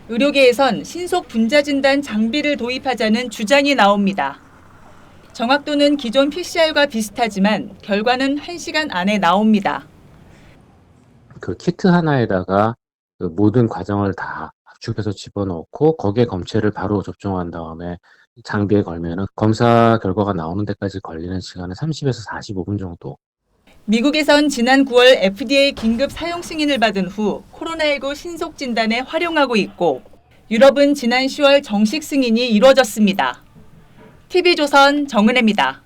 의료계에선 신속 분자 진단 장비를 도입하자는 주장이 나옵니다. 정확도는 기존 PCR과 비슷하지만 결과는 1시간 안에 나옵니다. 그 키트 하나에다가 그 모든 과정을 다 압축해서 집어넣고 거기에 검체를 바로 접종한 다음에 장비에 걸면은 검사 결과가 나오는 데까지 걸리는 시간은 30에서 45분 정도. 미국에선 지난 9월 FDA 긴급 사용 승인을 받은 후 코로나19 신속 진단에 활용하고 있고 유럽은 지난 10월 정식 승인이 이루어졌습니다. TV조선 정은혜입니다.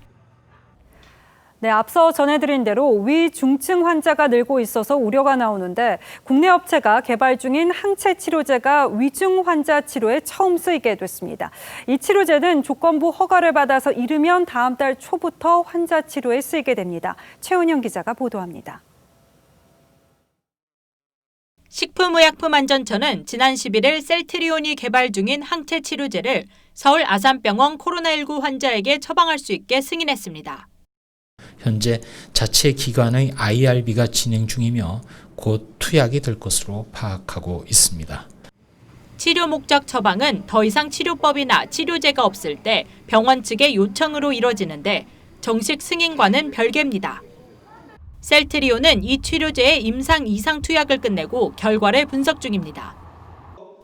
네, 앞서 전해드린 대로 위중증 환자가 늘고 있어서 우려가 나오는데 국내 업체가 개발 중인 항체 치료제가 위중 환자 치료에 처음 쓰이게 됐습니다. 이 치료제는 조건부 허가를 받아서 이르면 다음 달 초부터 환자 치료에 쓰이게 됩니다. 최은영 기자가 보도합니다. 식품의약품안전처는 지난 11일 셀트리온이 개발 중인 항체 치료제를 서울 아산병원 코로나19 환자에게 처방할 수 있게 승인했습니다. 현재 자체 기관의 IRB가 진행 중이며 곧 투약이 될 것으로 파악하고 있습니다. 치료 목적 처방은 더 이상 치료법이나 치료제가 없을 때 병원 측의 요청으로 이뤄지는데 정식 승인과는 별개입니다. 셀트리온은 이 치료제의 임상 2상 투약을 끝내고 결과를 분석 중입니다.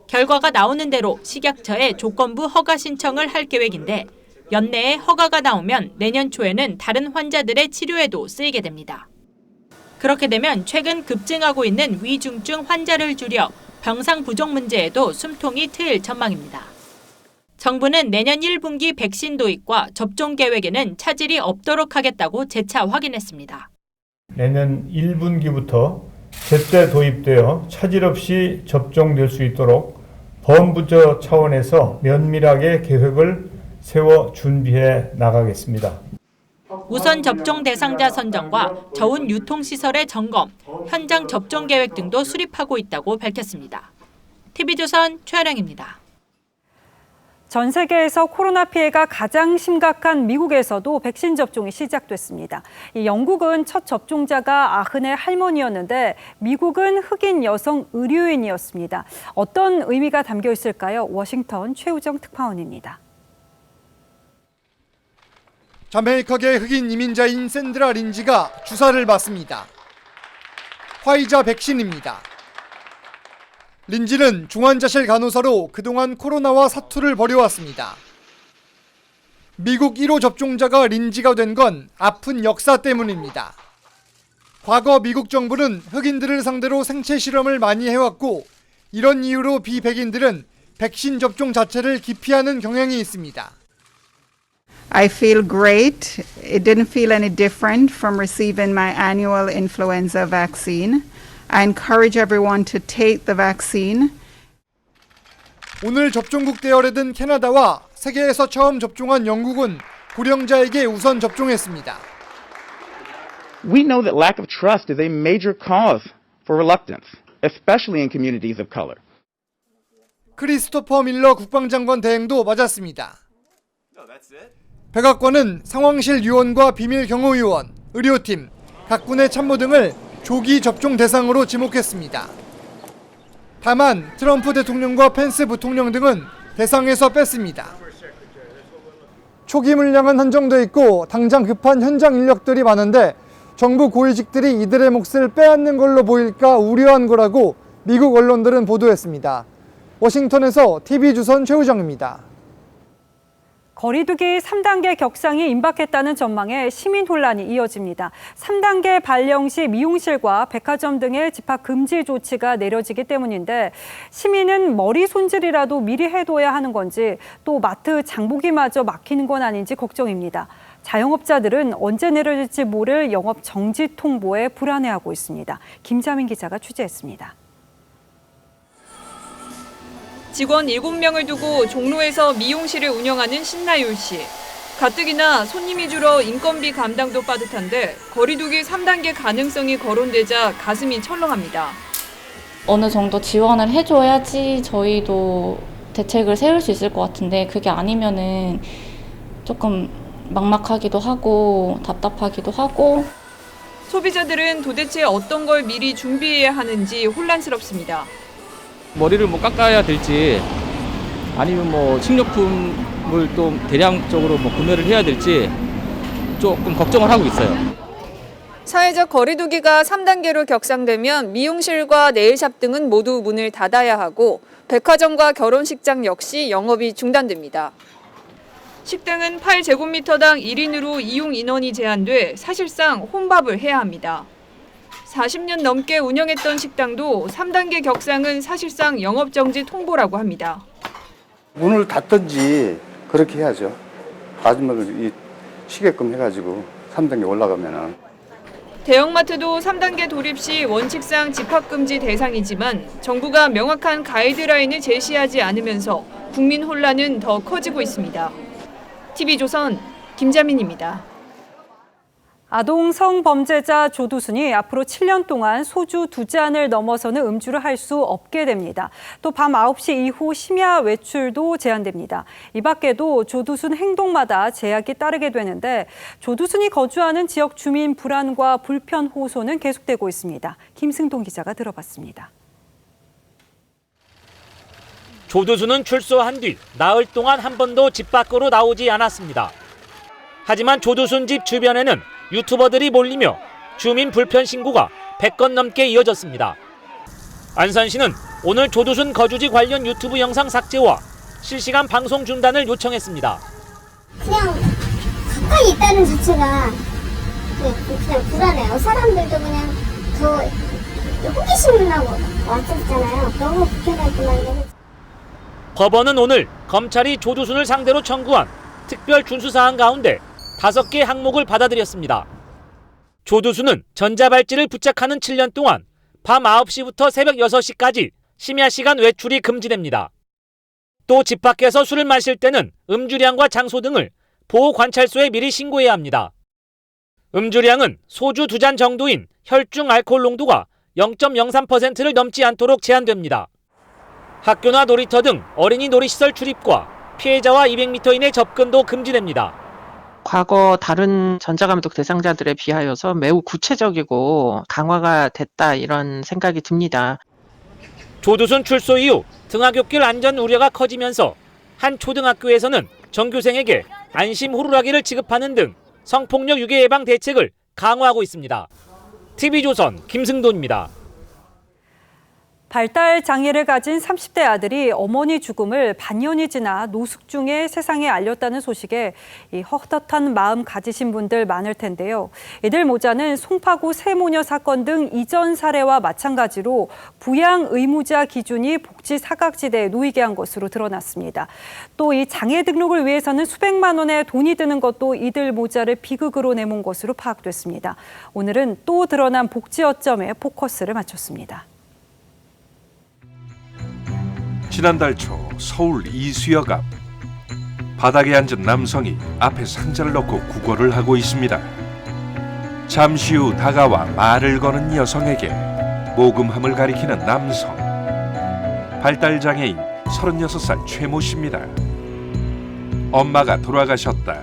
결과가 나오는 대로 식약처에 조건부 허가 신청을 할 계획인데 연내에 허가가 나오면 내년 초에는 다른 환자들의 치료에도 쓰이게 됩니다. 그렇게 되면 최근 급증하고 있는 위중증 환자를 줄여 병상 부족 문제에도 숨통이 트일 전망입니다. 정부는 내년 1분기 백신 도입과 접종 계획에는 차질이 없도록 하겠다고 재차 확인했습니다. 내년 1분기부터 제때 도입되어 차질 없이 접종될 수 있도록 범부처 차원에서 면밀하게 계획을 세워 준비해 나가겠습니다. 우선 접종 대상자 선정과 저온 유통시설의 점검, 현장 접종 계획 등도 수립하고 있다고 밝혔습니다. TV조선 최아령입니다. 전 세계에서 코로나 피해가 가장 심각한 미국에서도 백신 접종이 시작됐습니다. 영국은 첫 접종자가 90의 할머니였는데 미국은 흑인 여성 의료인이었습니다. 어떤 의미가 담겨 있을까요? 워싱턴 최우정 특파원입니다. 자메이카계 흑인 이민자인 샌드라 린지가 주사를 맞습니다. 화이자 백신입니다. 린지는 중환자실 간호사로 그동안 코로나와 사투를 벌여왔습니다. 미국 1호 접종자가 린지가 된 건 아픈 역사 때문입니다. 과거 미국 정부는 흑인들을 상대로 생체 실험을 많이 해왔고 이런 이유로 비백인들은 백신 접종 자체를 기피하는 경향이 있습니다. I feel great. It didn't feel any different from receiving my annual influenza vaccine. I encourage everyone to take the vaccine. 오늘 접종국 대열에 든 캐나다와 세계에서 처음 접종한 영국은 고령자에게 우선 접종했습니다. We know that lack of trust is a major cause for reluctance, especially in communities of color. 크리스토퍼 밀러 국방장관 대행도 맞았습니다. 백악관은 상황실 요원과 비밀 경호요원, 의료팀, 각 군의 참모 등을 조기 접종 대상으로 지목했습니다. 다만 트럼프 대통령과 펜스 부통령 등은 대상에서 뺐습니다. 초기 물량은 한정돼 있고 당장 급한 현장 인력들이 많은데 정부 고위직들이 이들의 몫을 빼앗는 걸로 보일까 우려한 거라고 미국 언론들은 보도했습니다. 워싱턴에서 TV조선 최우정입니다. 거리두기 3단계 격상이 임박했다는 전망에 시민 혼란이 이어집니다. 3단계 발령 시 미용실과 백화점 등의 집합 금지 조치가 내려지기 때문인데 시민은 머리 손질이라도 미리 해둬야 하는 건지 또 마트 장보기마저 막히는 건 아닌지 걱정입니다. 자영업자들은 언제 내려질지 모를 영업 정지 통보에 불안해하고 있습니다. 김자민 기자가 취재했습니다. 직원 7명을 두고 종로에서 미용실을 운영하는 신나율 씨. 가뜩이나 손님이 줄어 인건비 감당도 빠듯한데 거리두기 3단계 가능성이 거론되자 가슴이 철렁합니다. 어느 정도 지원을 해줘야지 저희도 대책을 세울 수 있을 것 같은데 그게 아니면은 조금 막막하기도 하고 답답하기도 하고. 소비자들은 도대체 어떤 걸 미리 준비해야 하는지 혼란스럽습니다. 머리를 뭐 깎아야 될지 아니면 뭐 식료품을 또 대량적으로 뭐 구매를 해야 될지 조금 걱정을 하고 있어요. 사회적 거리두기가 3단계로 격상되면 미용실과 네일샵 등은 모두 문을 닫아야 하고 백화점과 결혼식장 역시 영업이 중단됩니다. 식당은 8제곱미터당 1인으로 이용 인원이 제한돼 사실상 혼밥을 해야 합니다. 40년 넘게 운영했던 식당도 3단계 격상은 사실상 영업정지 통보라고 합니다. 문을 닫든지 그렇게 해야죠. 마지막으로 쉬게끔 해가지고 3단계 올라가면은. 대형마트도 3단계 돌입 시 원칙상 집합금지 대상이지만 정부가 명확한 가이드라인을 제시하지 않으면서 국민 혼란은 더 커지고 있습니다. TV조선 김자민입니다. 아동 성범죄자 조두순이 앞으로 7년 동안 소주 2잔을 넘어서는 음주를 할 수 없게 됩니다. 또 밤 9시 이후 심야 외출도 제한됩니다. 이 밖에도 조두순 행동마다 제약이 따르게 되는데 조두순이 거주하는 지역 주민 불안과 불편 호소는 계속되고 있습니다. 김승동 기자가 들어봤습니다. 조두순은 출소한 뒤 나흘 동안 한 번도 집 밖으로 나오지 않았습니다. 하지만 조두순 집 주변에는 유튜버들이 몰리며 주민 불편 신고가 100건 넘게 이어졌습니다. 안산시는 오늘 조두순 거주지 관련 유튜브 영상 삭제와 실시간 방송 중단을 요청했습니다. 그냥 가까이 있다는 자체가 그냥 불안해요. 사람들도 그냥 더 호기심을 하고 왔었잖아요. 너무 불편하지만. 법원은 오늘 검찰이 조두순을 상대로 청구한 특별 준수사안 가운데 5개 항목을 받아들였습니다. 조두순은 전자발찌를 부착하는 7년 동안 밤 9시부터 새벽 6시까지 심야 시간 외출이 금지됩니다. 또 집 밖에서 술을 마실 때는 음주량과 장소 등을 보호관찰소에 미리 신고해야 합니다. 음주량은 소주 2잔 정도인 혈중 알코올 농도가 0.03%를 넘지 않도록 제한됩니다. 학교나 놀이터 등 어린이 놀이시설 출입과 피해자와 200m 이내 접근도 금지됩니다. 과거 다른 전자감독 대상자들에 비하여서 매우 구체적이고 강화가 됐다 이런 생각이 듭니다. 조두순 출소 이후 등하굣길 안전 우려가 커지면서 한 초등학교에서는 전교생에게 안심 호루라기를 지급하는 등 성폭력 유괴 예방 대책을 강화하고 있습니다. TV조선 김승돈입니다. 발달 장애를 가진 30대 아들이 어머니 죽음을 반년이 지나 노숙 중에 세상에 알렸다는 소식에 헛헛한 마음 가지신 분들 많을 텐데요. 이들 모자는 송파구 세모녀 사건 등 이전 사례와 마찬가지로 부양 의무자 기준이 복지 사각지대에 놓이게 한 것으로 드러났습니다. 또 이 장애 등록을 위해서는 수백만 원의 돈이 드는 것도 이들 모자를 비극으로 내몬 것으로 파악됐습니다. 오늘은 또 드러난 복지 허점에 포커스를 맞췄습니다. 지난달 초 서울 이수역 앞 바닥에 앉은 남성이 앞에 상자를 넣고 구걸을 하고 있습니다. 잠시 후 다가와 말을 거는 여성에게 모금함을 가리키는 남성. 발달장애인 36살 최모 씨입니다. 엄마가 돌아가셨다.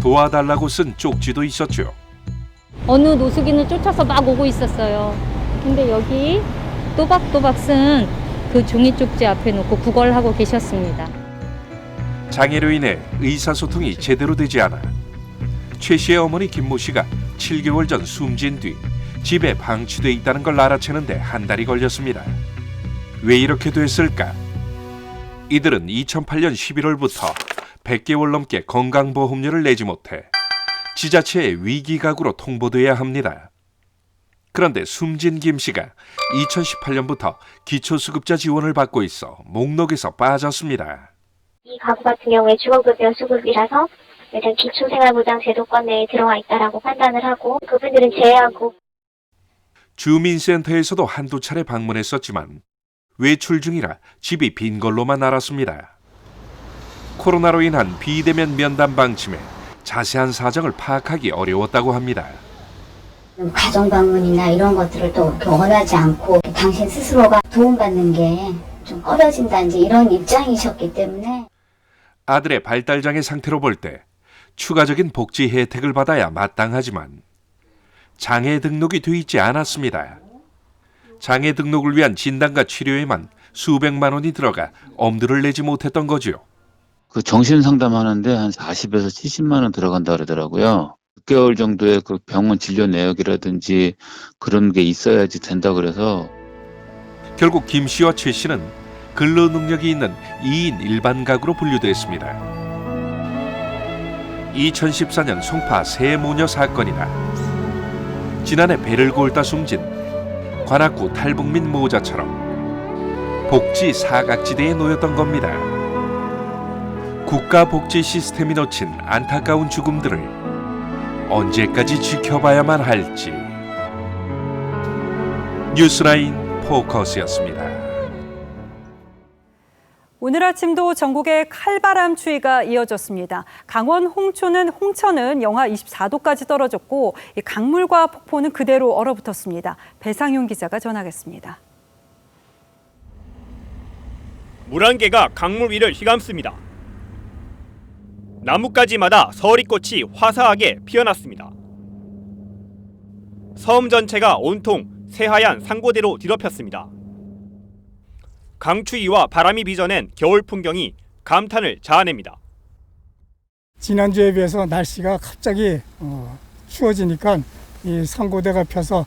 도와달라고 쓴 쪽지도 있었죠. 어느 노숙인을 쫓아서 막 오고 있었어요. 근데 여기 또박또박 쓴 그 종이 쪽지 앞에 놓고 구걸하고 계셨습니다. 장애로 인해 의사소통이 제대로 되지 않아 최 씨의 어머니 김모 씨가 7개월 전 숨진 뒤 집에 방치돼 있다는 걸 알아채는데 한 달이 걸렸습니다. 왜 이렇게 됐을까? 이들은 2008년 11월부터 100개월 넘게 건강보험료를 내지 못해 지자체의 위기가구로 통보돼야 합니다. 그런데 숨진 김 씨가 2018년부터 기초수급자 지원을 받고 있어 목록에서 빠졌습니다. 이 가구 같은 경우에 주거급여 수급이라서 일단 기초생활보장제도권 내에 들어와 있다라고 판단을 하고 그분들은 제외하고. 주민센터에서도 한두 차례 방문했었지만 외출 중이라 집이 빈 걸로만 알았습니다. 코로나로 인한 비대면 면담 방침에 자세한 사정을 파악하기 어려웠다고 합니다. 가정 방문이나 이런 것들을 또 원하지 않고 당신 스스로가 도움받는 게 좀 꺼려진다 이제 이런 입장이셨기 때문에 아들의 발달장애 상태로 볼 때 추가적인 복지 혜택을 받아야 마땅하지만 장애 등록이 돼 있지 않았습니다. 장애 등록을 위한 진단과 치료에만 수백만 원이 들어가 엄두를 내지 못했던 거죠. 그 정신 상담하는데 한 40에서 70만 원 들어간다 그러더라고요. 6개월 정도의 그 병원 진료 내역이라든지 그런 게 있어야지 된다 그래서 결국 김 씨와 최 씨는 근로 능력이 있는 2인 일반 가구로 분류됐습니다. 2014년 송파 세 모녀 사건이나 지난해 배를 골다 숨진 관악구 탈북민 모자처럼 복지 사각지대에 놓였던 겁니다. 국가 복지 시스템이 놓친 안타까운 죽음들을 언제까지 지켜봐야만 할지. 뉴스라인 포커스였습니다. 오늘 아침도 전국에 칼바람 추위가 이어졌습니다. 강원 홍천은 영하 24도까지 떨어졌고 강물과 폭포는 그대로 얼어붙었습니다. 배상윤 기자가 전하겠습니다. 물안개가 강물 위를 휘감습니다. 나뭇가지마다 서리꽃이 화사하게 피어났습니다. 섬 전체가 온통 새하얀 상고대로 뒤덮였습니다. 강추위와 바람이 빚어낸 겨울 풍경이 감탄을 자아냅니다. 지난주에 비해서 날씨가 갑자기 추워지니까 이 상고대가 펴서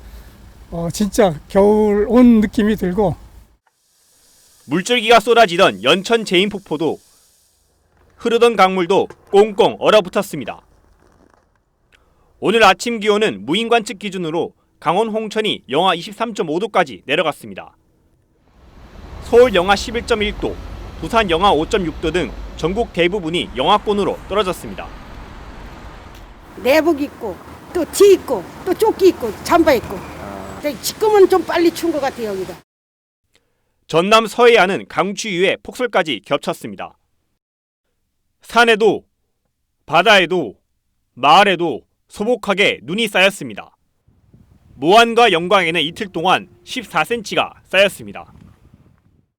진짜 겨울 온 느낌이 들고 물줄기가 쏟아지던 연천 제인폭포도 흐르던 강물도 꽁꽁 얼어붙었습니다. 오늘 아침 기온은 무인 관측 기준으로 강원 홍천이 영하 23.5도까지 내려갔습니다. 서울 영하 11.1도, 부산 영하 5.6도 등 전국 대부분이 영하권으로 떨어졌습니다. 내복 입고 또 티 입고 또 조끼 입고 잠바 입고 지금은 좀 빨리 추운 것 같아요. 여기가. 전남 서해안은 강추위에 폭설까지 겹쳤습니다. 산에도 바다에도 마을에도 소복하게 눈이 쌓였습니다. 모안과 영광에는 이틀 동안 14cm가 쌓였습니다.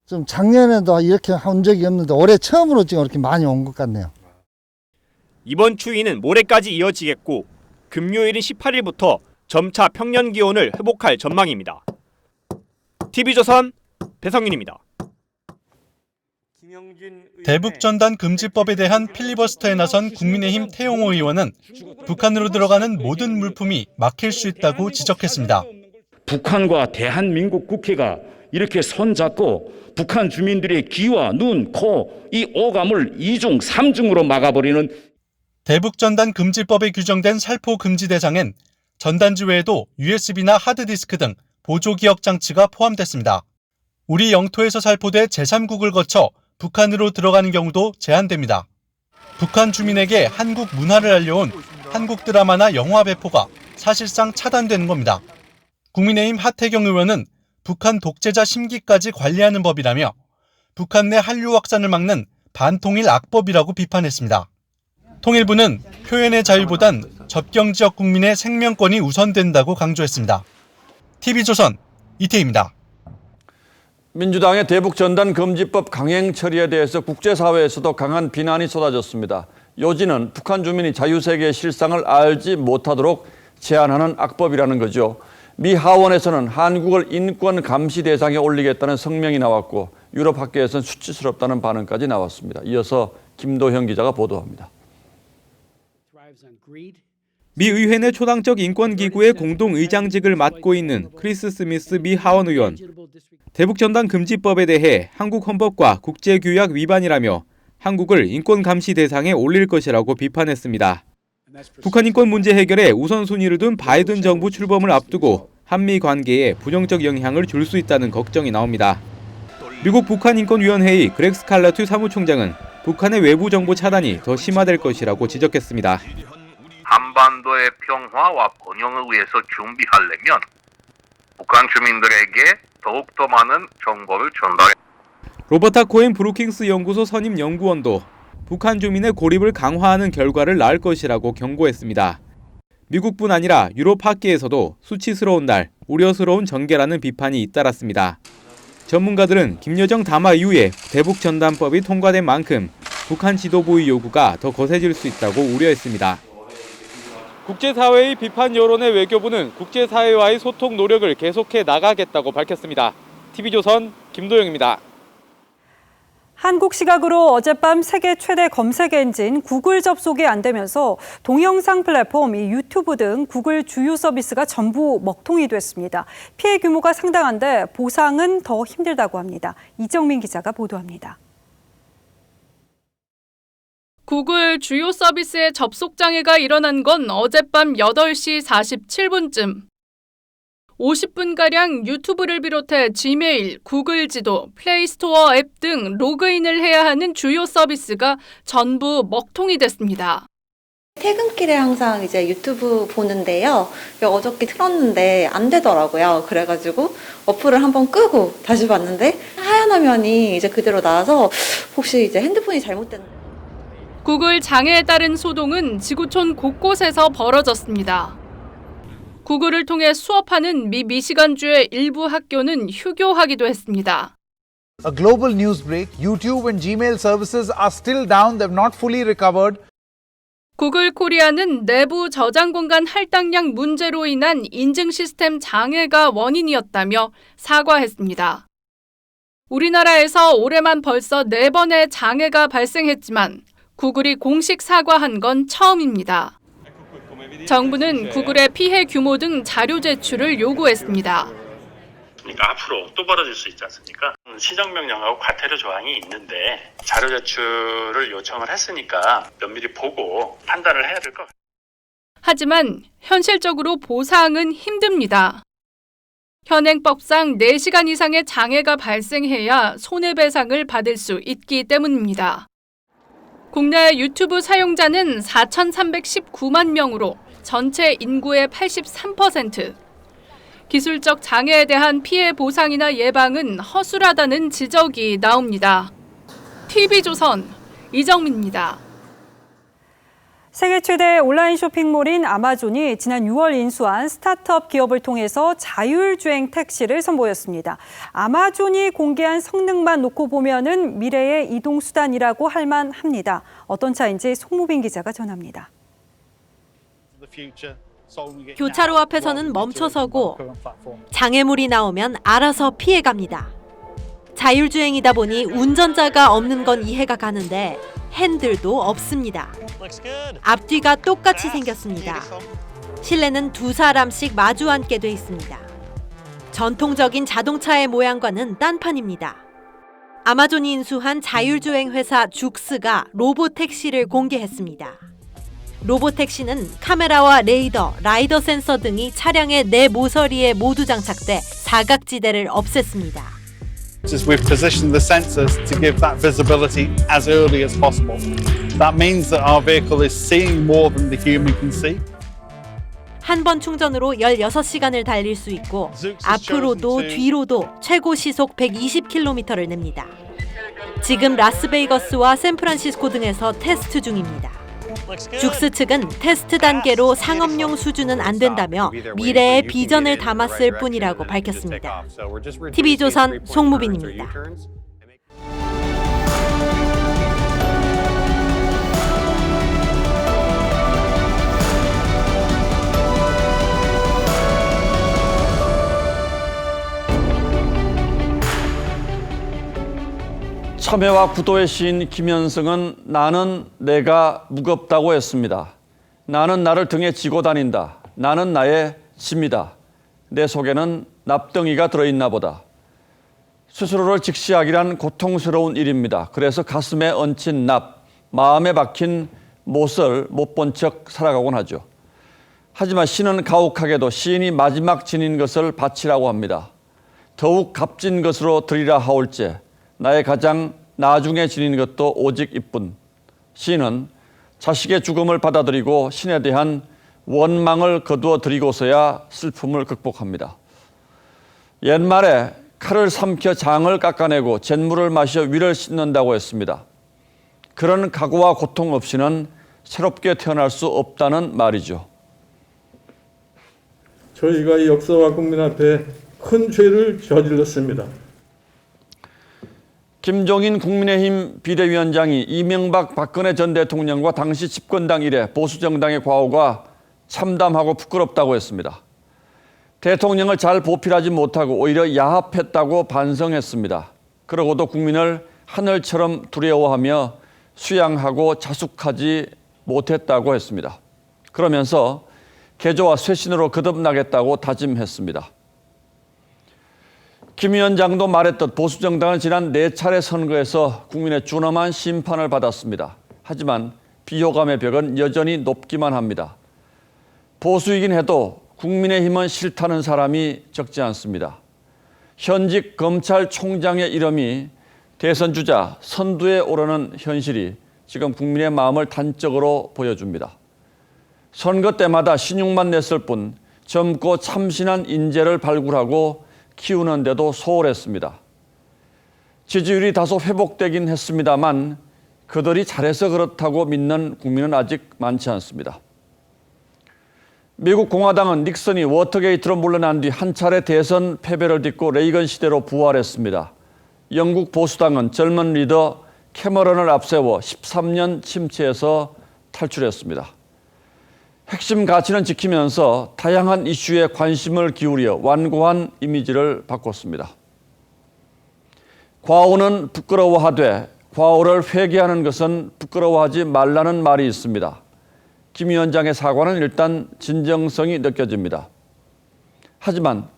좀 작년에도 이렇게 온 적이 없는데 올해 처음으로 지금 이렇게 많이 온 것 같네요. 이번 추위는 모레까지 이어지겠고 금요일인 18일부터 점차 평년 기온을 회복할 전망입니다. TV조선 배성윤입니다. 대북전단 금지법에 대한 필리버스터에 나선 국민의힘 태용호 의원은 북한으로 들어가는 모든 물품이 막힐 수 있다고 지적했습니다. 북한과 대한민국 국회가 이렇게 손잡고 북한 주민들의 귀와 눈, 코, 이 오감을 2중, 3중으로 막아버리는 대북전단 금지법에 규정된 살포 금지 대상엔 전단지 외에도 USB나 하드디스크 등 보조기억 장치가 포함됐습니다. 우리 영토에서 살포돼 제3국을 거쳐 북한으로 들어가는 경우도 제한됩니다. 북한 주민에게 한국 문화를 알려온 한국 드라마나 영화 배포가 사실상 차단되는 겁니다. 국민의힘 하태경 의원은 북한 독재자 심기까지 관리하는 법이라며 북한 내 한류 확산을 막는 반통일 악법이라고 비판했습니다. 통일부는 표현의 자유보단 접경 지역 국민의 생명권이 우선된다고 강조했습니다. TV조선 이태희입니다. 민주당의 대북전단 금지법 강행 처리에 대해서 국제사회에서도 강한 비난이 쏟아졌습니다. 요지는 북한 주민이 자유세계의 실상을 알지 못하도록 제한하는 악법이라는 거죠. 미 하원에서는 한국을 인권 감시 대상에 올리겠다는 성명이 나왔고 유럽 학계에서는 수치스럽다는 반응까지 나왔습니다. 이어서 김도형 기자가 보도합니다. 미 의회 내 초당적 인권기구의 공동의장직을 맡고 있는 크리스 스미스 미 하원 의원. 대북전단 금지법에 대해 한국 헌법과 국제규약 위반이라며 한국을 인권감시 대상에 올릴 것이라고 비판했습니다. 북한 인권 문제 해결에 우선순위를 둔 바이든 정부 출범을 앞두고 한미 관계에 부정적 영향을 줄 수 있다는 걱정이 나옵니다. 미국 북한인권위원회의 그렉 스칼러트 사무총장은 북한의 외부 정보 차단이 더 심화될 것이라고 지적했습니다. 한반도의 평화와 번영을 위해서 준비하려면 북한 주민들에게 더욱더 많은 정보를 전달해. 로버타 코엔 브루킹스 연구소 선임 연구원도 북한 주민의 고립을 강화하는 결과를 낳을 것이라고 경고했습니다. 미국뿐 아니라 유럽 학계에서도 수치스러운 날, 우려스러운 전개라는 비판이 잇따랐습니다. 전문가들은 김여정 담화 이후에 대북전단법이 통과된 만큼 북한 지도부의 요구가 더 거세질 수 있다고 우려했습니다. 국제사회의 비판 여론의 외교부는 국제사회와의 소통 노력을 계속해 나가겠다고 밝혔습니다. TV조선 김도영입니다. 한국 시각으로 어젯밤 세계 최대 검색 엔진 구글 접속이 안 되면서 동영상 플랫폼 유튜브 등 구글 주요 서비스가 전부 먹통이 됐습니다. 피해 규모가 상당한데 보상은 더 힘들다고 합니다. 이정민 기자가 보도합니다. 구글 주요 서비스에 접속 장애가 일어난 건 어젯밤 8시 47분쯤. 50분가량 유튜브를 비롯해 지메일, 구글 지도, 플레이스토어 앱 등 로그인을 해야 하는 주요 서비스가 전부 먹통이 됐습니다. 퇴근길에 항상 이제 유튜브 보는데요. 어저께 틀었는데 안 되더라고요. 그래가지고 어플을 한번 끄고 다시 봤는데 하얀 화면이 이제 그대로 나와서 혹시 이제 핸드폰이 잘못됐나. 구글 장애에 따른 소동은 지구촌 곳곳에서 벌어졌습니다. 구글을 통해 수업하는 미 미시간주의 일부 학교는 휴교하기도 했습니다. A global news break, YouTube and Gmail services are still down, they've not fully recovered. 구글 코리아는 내부 저장 공간 할당량 문제로 인한 인증 시스템 장애가 원인이었다며 사과했습니다. 우리나라에서 올해만 벌써 4번의 장애가 발생했지만 구글이 공식 사과한 건 처음입니다. 정부는 구글의 피해 규모 등 자료 제출을 요구했습니다. 그러니까 앞으로 또 벌어질 수 있지 않습니까? 시정명령하고 과태료 조항이 있는데 자료 제출을 요청을 했으니까 면밀히 보고 판단을 해야 될 것 같아요. 하지만 현실적으로 보상은 힘듭니다. 현행법상 4시간 이상의 장애가 발생해야 손해배상을 받을 수 있기 때문입니다. 국내 유튜브 사용자는 4,319만 명으로 전체 인구의 83%. 기술적 장애에 대한 피해 보상이나 예방은 허술하다는 지적이 나옵니다. TV조선 이정민입니다. 세계 최대 온라인 쇼핑몰인 아마존이 지난 6월 인수한 스타트업 기업을 통해서 자율주행 택시를 선보였습니다. 아마존이 공개한 성능만 놓고 보면은 미래의 이동수단이라고 할 만합니다. 어떤 차인지 송무빈 기자가 전합니다. 교차로 앞에서는 멈춰서고 장애물이 나오면 알아서 피해갑니다. 자율주행이다 보니 운전자가 없는 건 이해가 가는데 핸들도 없습니다. 앞뒤가 똑같이 생겼습니다. 실내는 2사람씩 마주 앉게 돼 있습니다. 전통적인 자동차의 모양과는 딴판입니다. 아마존이 인수한 자율주행 회사 죽스가 로보택시를 공개했습니다. 로보택시는 카메라와 레이더, 라이더 센서 등이 차량의 내 모서리에 모두 장착돼 사각지대를 없앴습니다. We've positioned the sensors to give that visibility as early as possible. That means that our vehicle is seeing more than the human can see. 한 번 충전으로 16시간을 달릴 수 있고 앞으로도 뒤로도 최고 시속 120km를 냅니다. 지금 라스베이거스와 샌프란시스코 등에서 테스트 중입니다. 죽스 측은 테스트 단계로 상업용 수준은 안 된다며 미래의 비전을 담았을 뿐이라고 밝혔습니다. TV조선 송무빈입니다. 참여와 구도의 시인 김현승은 나는 내가 무겁다고 했습니다. 나는 나를 등에 지고 다닌다. 나는 나의 짐이다. 내 속에는 납덩이가 들어있나 보다. 스스로를 직시하기란 고통스러운 일입니다. 그래서 가슴에 얹힌 납, 마음에 박힌 못을 못 본 척 살아가곤 하죠. 하지만 시는 가혹하게도 시인이 마지막 지닌 것을 바치라고 합니다. 더욱 값진 것으로 드리라 하올제 나의 가장 나중에 지닌 것도 오직 이뿐. 시인은 자식의 죽음을 받아들이고 신에 대한 원망을 거두어 드리고서야 슬픔을 극복합니다. 옛말에 칼을 삼켜 장을 깎아내고 잿물을 마셔 위를 씻는다고 했습니다. 그런 각오와 고통 없이는 새롭게 태어날 수 없다는 말이죠. 저희가 이 역사와 국민 앞에 큰 죄를 저질렀습니다. 김종인 국민의힘 비대위원장이 이명박 박근혜 전 대통령과 당시 집권당 이래 보수정당의 과오가 참담하고 부끄럽다고 했습니다. 대통령을 잘 보필하지 못하고 오히려 야합했다고 반성했습니다. 그러고도 국민을 하늘처럼 두려워하며 수양하고 자숙하지 못했다고 했습니다. 그러면서 개조와 쇄신으로 거듭나겠다고 다짐했습니다. 김 위원장도 말했듯 보수정당은 지난 4차례 선거에서 국민의 준엄한 심판을 받았습니다. 하지만 비호감의 벽은 여전히 높기만 합니다. 보수이긴 해도 국민의힘은 싫다는 사람이 적지 않습니다. 현직 검찰총장의 이름이 대선 주자 선두에 오르는 현실이 지금 국민의 마음을 단적으로 보여줍니다. 선거 때마다 신용만 냈을 뿐 젊고 참신한 인재를 발굴하고 키우는데도 소홀했습니다. 지지율이 다소 회복되긴 했습니다만 그들이 잘해서 그렇다고 믿는 국민은 아직 많지 않습니다. 미국 공화당은 닉슨이 워터게이트로 물러난 뒤 한 차례 대선 패배를 딛고 레이건 시대로 부활했습니다. 영국 보수당은 젊은 리더 캐머런을 앞세워 13년 침체에서 탈출했습니다. 핵심 가치는 지키면서 다양한 이슈에 관심을 기울여 완고한 이미지를 바꿨습니다. 과오는 부끄러워하되 과오를 회개하는 것은 부끄러워하지 말라는 말이 있습니다. 김 위원장의 사과는 일단 진정성이 느껴집니다. 하지만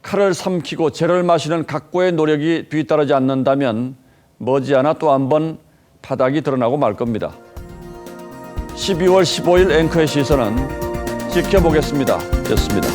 칼을 삼키고 죄를 마시는 각고의 노력이 뒤따르지 않는다면 머지않아 또 한 번 바닥이 드러나고 말 겁니다. 12월 15일 앵커의 시선은 지켜보겠습니다. 였습니다.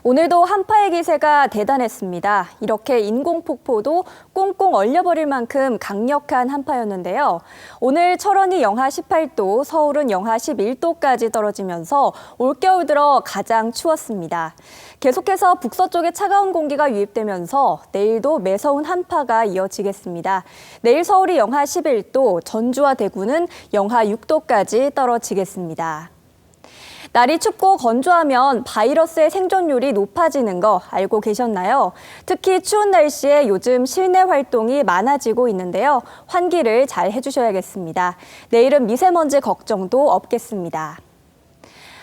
오늘도 한파의 기세가 대단했습니다. 이렇게 인공폭포도 꽁꽁 얼려버릴 만큼 강력한 한파였는데요. 오늘 철원이 영하 18도, 서울은 영하 11도까지 떨어지면서 올겨울 들어 가장 추웠습니다. 계속해서 북서쪽에 차가운 공기가 유입되면서 내일도 매서운 한파가 이어지겠습니다. 내일 서울이 영하 11도, 전주와 대구는 영하 6도까지 떨어지겠습니다. 날이 춥고 건조하면 바이러스의 생존율이 높아지는 거 알고 계셨나요? 특히 추운 날씨에 요즘 실내 활동이 많아지고 있는데요. 환기를 잘 해주셔야겠습니다. 내일은 미세먼지 걱정도 없겠습니다.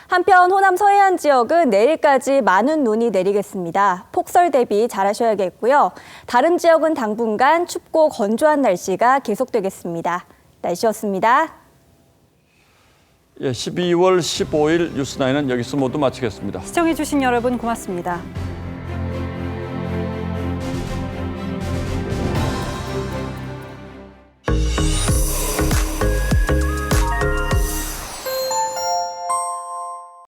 한편 호남 서해안 지역은 내일까지 많은 눈이 내리겠습니다. 폭설 대비 잘하셔야겠고요. 다른 지역은 당분간 춥고 건조한 날씨가 계속되겠습니다. 날씨였습니다. 12월 15일 뉴스9은 여기서 모두 마치겠습니다. 시청해주신 여러분 고맙습니다.